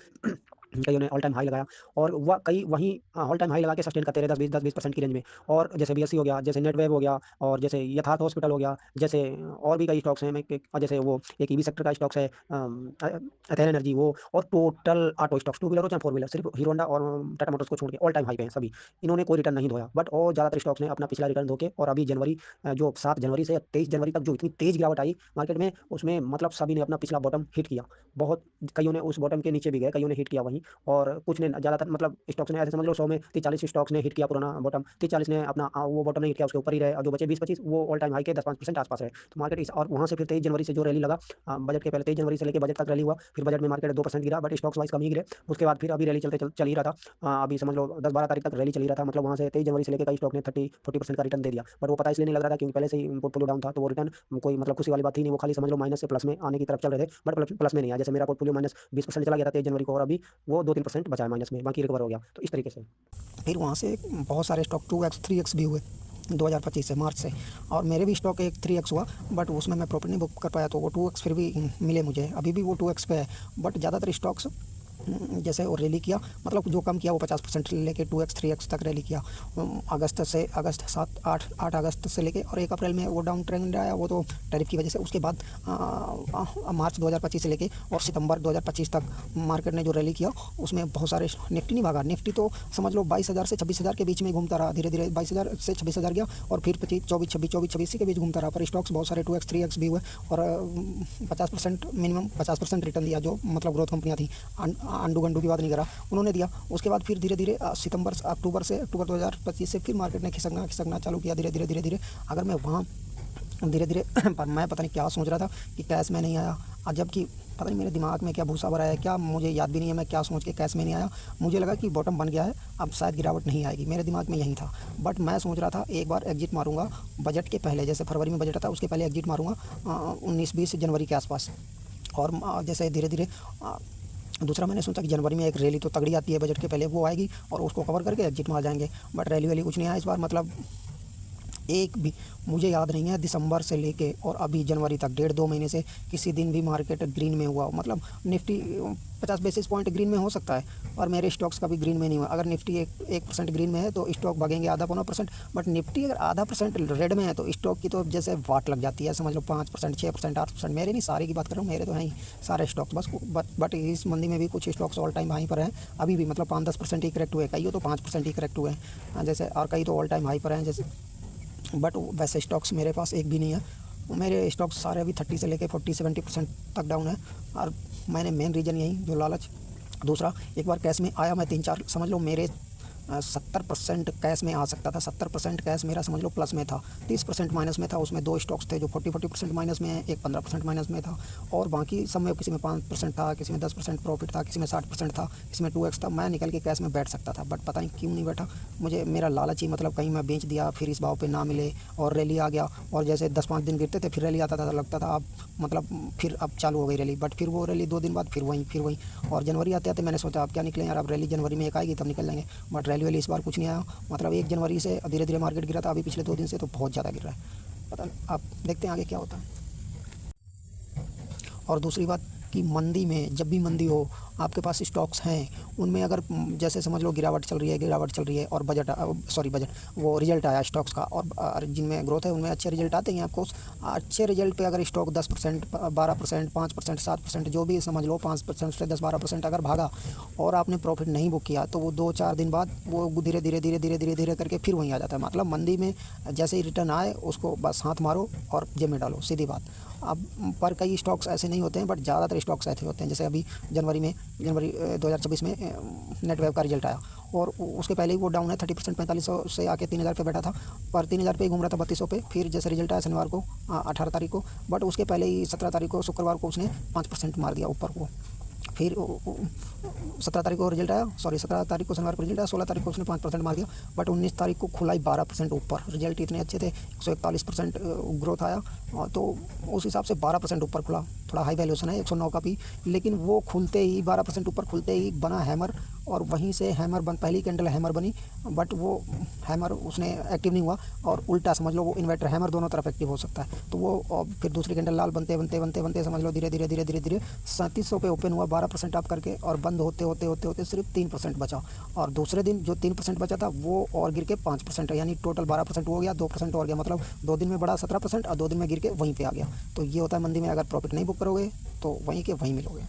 कईयों ने ऑल टाइम हाई लगाया और वह कई वहीं ऑल टाइम हाई लगा के सस्टेन करते रहे 10-20% की रेंज में। और जैसे बीएससी हो गया, जैसे नेटवेव हो गया, और जैसे यथार्थ हॉस्पिटल हो गया, जैसे और भी कई स्टॉक्स हैं, और जैसे वो एक ईवी सेक्टर का स्टॉक्स है, अथेल एनर्जी, वो और total auto stocks, two wheeler हो चाहे फोर व्हीलर, सिर्फ हीरो होंडा और टाटा मोटर्स को छोड़ के ऑल टाइम हाई पे हैं सभी। इन्होंने कोई रिटर्न नहीं धोया, बट और ज़्यादातर स्टॉक्स ने अपना पिछला रिटर्न धो के, और अभी जनवरी जो 7 जनवरी से 23 जनवरी तक जो इतनी तेज़ गिरावट आई मार्केट में, उसमें मतलब सभी ने अपना पिछला बॉटम हिट किया। बहुत कईयों ने उस बॉटम के नीचे भी गए, कईयों ने हिट किया वहीं, और कुछ ने ज़्यादातर मतलब स्टॉक्स ने ऐसे समझ लो 100 में 30-40 स्टॉक्स ने हिट किया पुराना बॉटम, 30-40 ने अपना वो बॉटम नहीं हिट किया, उसके ऊपर ही रहे, और जो बचे 20-25 वो ऑल टाइम हाई के 10-5% आसपास रहे। तो मार्केट इस और वहाँ से फिर 23 जनवरी से जो रैली लगा, बजट के पहले 23 जनवरी से लेकर बजट तक रैली हुआ, फिर बजट में मार्केट 2% गिरा, बट स्टॉक्स वाइज कम ही गिरे। उसके बाद फिर अभी रैली चल ही रहा था। अभी समझ लो 10-12 तारीख तक रैली चल ही रहा था, मतलब वहाँ से 23 जनवरी से लेकर कई स्टॉक ने 30-40% का रिटर्न दे दिया, बट वो पता इसलिए नहीं लग रहा था क्योंकि पहले से ही पोर्टफोलियो डाउन था, तो वो रिटर्न कोई मतलब खुशी वाली बात थी नहीं, वो खाली समझ लो माइनस से प्लस में आने की तरफ चल रहे थे, बट प्लस में नहीं आया। जैसे मेरा पोर्टफोलियो माइनस 20% चला गया था 23 जनवरी को, और अभी वो 2-3% बचा है माइनस में, बाकी रिकवर हो गया, तो इस तरीके से। फिर वहाँ से बहुत सारे स्टॉक 2x 3x भी हुए 2025 से, मार्च से। और मेरे भी स्टॉक एक 3x हुआ, बट उसमें मैं प्रॉफिट नहीं बुक कर पाया, तो वो 2x फिर भी मिले मुझे, अभी भी वो 2x पे है। बट ज़्यादातर स्टॉक्स जैसे वो रैली किया, मतलब जो कम किया वो 50% लेके 2x 3x तक रैली किया। अगस्त 7-8 अगस्त से लेके, और 1 अप्रैल में वो डाउन ट्रेंड आया, वो तो टैरिफ की वजह से। उसके बाद मार्च 2025 से लेके और सितंबर 2025 तक मार्केट ने जो रैली किया, उसमें बहुत सारे निफ्टी नहीं भागा। निफ्टी तो समझ लो 22,000 से 26,000 के बीच में घूमता रहा, धीरे धीरे 22,000 से 26,000 गया, और फिर 24-26 के बीच घूमता रहा। पर स्टॉक्स बहुत सारे 2x 3x भी हुए, और 50% मिनिमम 50% रिटर्न दिया, जो मतलब ग्रोथ कंपनियाँ थी। अंडू गंडू की बात नहीं करा, उन्होंने दिया। उसके बाद फिर धीरे धीरे अक्टूबर 2025 से फिर मार्केट ने खिसकना चालू किया, धीरे धीरे। अगर मैं वहाँ धीरे धीरे पर मैं पता नहीं क्या सोच रहा था कि कैश में नहीं आया, और जबकि पता नहीं मेरे दिमाग में क्या भूसा भरा है, क्या मुझे याद भी नहीं है मैं क्या सोच के कैश में नहीं आया। मुझे लगा कि बॉटम बन गया है, अब शायद गिरावट नहीं आएगी, मेरे दिमाग में यही था। बट मैं सोच रहा था एक बार एग्जिट मारूंगा बजट के पहले, जैसे फरवरी में बजट आता उसके पहले एग्जिट मारूंगा 19-20 जनवरी के आसपास। और जैसे धीरे धीरे दूसरा मैंने सोचा कि जनवरी में एक रैली तो तगड़ी आती है बजट के पहले, वो आएगी और उसको कवर करके एग्जिट मार जाएंगे। बट रैली वैली कुछ नहीं आया इस बार, मतलब एक भी मुझे याद नहीं है दिसंबर से लेके और अभी जनवरी तक 1.5-2 महीने से किसी दिन भी मार्केट ग्रीन में हुआ। मतलब निफ्टी 50 बेसिस पॉइंट ग्रीन में हो सकता है, और मेरे स्टॉक्स का भी ग्रीन में नहीं हुआ। अगर निफ्टी 1% ग्रीन में है तो स्टॉक भागेंगे आधा-पौना%, बट निफ्टी अगर आधा% रेड में है तो स्टॉक की तो जैसे वाट लग जाती है, समझ लो 5%, 6%, 8%। मेरे नहीं, सारे की बात कर रहा हूँ, मेरे तो हैं ही सारे स्टॉक्स बस। बट इस मंदी में भी कुछ स्टॉक्स ऑल टाइम हाई पर हैं अभी भी, मतलब 5-10% ही करेक्ट हुए, कई तो 5% ही करेक्ट हुए हैं जैसे, और कई तो ऑल टाइम हाई पर हैं जैसे। बट वैसे स्टॉक्स मेरे पास एक भी नहीं है, मेरे स्टॉक्स सारे अभी 30 से लेके 40-70% तक डाउन है। और मैंने मेन रीज़न यही जो लालच। दूसरा, एक बार कैश में आया मैं 3-4, समझ लो मेरे 70% कैश में आ सकता था, 70% कैश मेरा समझ लो प्लस में था, 30% माइनस में था। उसमें 2 स्टॉक्स थे जो 40% माइनस में है, एक 15% माइनस में था, और बाकी सब में किसी में 5% था, किसी में 10% प्रॉफिट था, किसी में 60% था, किसी में 2x था। मैं निकल के कैश में बैठ सकता था, बट पता नहीं क्यों नहीं बैठा। मुझे मेरा लालच ही, मतलब कहीं मैं बेच दिया, फिर इस भाव पे ना मिले और रैली आ गया, और जैसे 10-5 दिन गिरते थे फिर रैली आता था, लगता था अब मतलब फिर अब चालू हो गई रैली। बट फिर वो रैली 2 दिन बाद फिर वहीं, और जनवरी आते आते मैंने सोचा अब क्या निकलें यार, अब रैली जनवरी में एक आएगी तब निकल जाएंगे। बट रैली वाली इस बार कुछ नहीं आया, मतलब 1 जनवरी से धीरे धीरे मार्केट गिरा था, अभी पिछले 2 दिन से तो बहुत ज़्यादा गिर रहा है। पता नहीं, आप देखते हैं आगे क्या होता है। और दूसरी बात कि मंदी में, जब भी मंदी हो आपके पास स्टॉक्स हैं, उनमें अगर जैसे समझ लो गिरावट चल रही है और वो रिजल्ट आया स्टॉक्स का, और जिनमें ग्रोथ है उनमें अच्छे रिजल्ट आते हैं आपको। अच्छे रिजल्ट पे अगर स्टॉक 10%, 12%, 5%, 7%, जो भी समझ लो 5% से 10-12% अगर भागा और आपने प्रॉफिट नहीं बुक किया, तो वो 2-4 दिन बाद वो धीरे करके फिर वहीं आ जाता है। मतलब मंदी में जैसे ही रिटर्न आए उसको बस हाथ मारो और जेब में डालो, सीधी बात। अब पर कई स्टॉक्स ऐसे नहीं होते हैं, बट ज़्यादातर स्टॉक्स ऐसे होते हैं। जैसे अभी जनवरी में जनवरी 2024 में नेट वेब का रिजल्ट आया, और उसके पहले ही वो डाउन है 30%, 4500 से आके 3000 पे बैठा था, पर 3000 पे ही घूम रहा था 3200 पे। फिर जैसे रिजल्ट आया शनिवार को 18 तारीख को, बट उसके पहले ही 17 तारीख को शुक्रवार को उसने 5% मार दिया ऊपर को। फिर 17 तारीख को रिजल्ट आया, 17 तारीख को शनिवार को रिजल्ट आया, 16 तारीख को उसने 5% मार दिया, बट 19 तारीख को खुला ही 12% ऊपर। रिजल्ट इतने अच्छे थे, 141% ग्रोथ आया, तो उस हिसाब से 12% ऊपर खुला। थोड़ा हाई वैल्यूशन है 109 का भी, लेकिन वो खुलते ही 12% ऊपर खुलते ही बना हैमर, और वहीं से हैमर पहली कैंडल हैमर बनी, बट वो हैमर उसने एक्टिव नहीं हुआ, और उल्टा समझ लो वो इन्वर्टर हैमर दोनों तरफ एक्टिव हो सकता है। तो वो फिर दूसरी कैंडल लाल बनते बनते बनते बनते समझ लो धीरे धीरे धीरे धीरे धीरे 3700 पे ओपन हुआ 12% अप करके, और बंद होते होते होते होते सिर्फ 3% बचा, और दूसरे दिन जो 3% बचा था वो और गिर के 5%, यानी टोटल 12% हो गया, 2% और गया, मतलब 2 दिन में बढ़ा 17% और 2 दिन में गिर के वहीं पे आ गया। तो ये होता है मंदी में, अगर प्रॉफिट नहीं बुक करोगे तो वहीं के वहीं मिलोगे।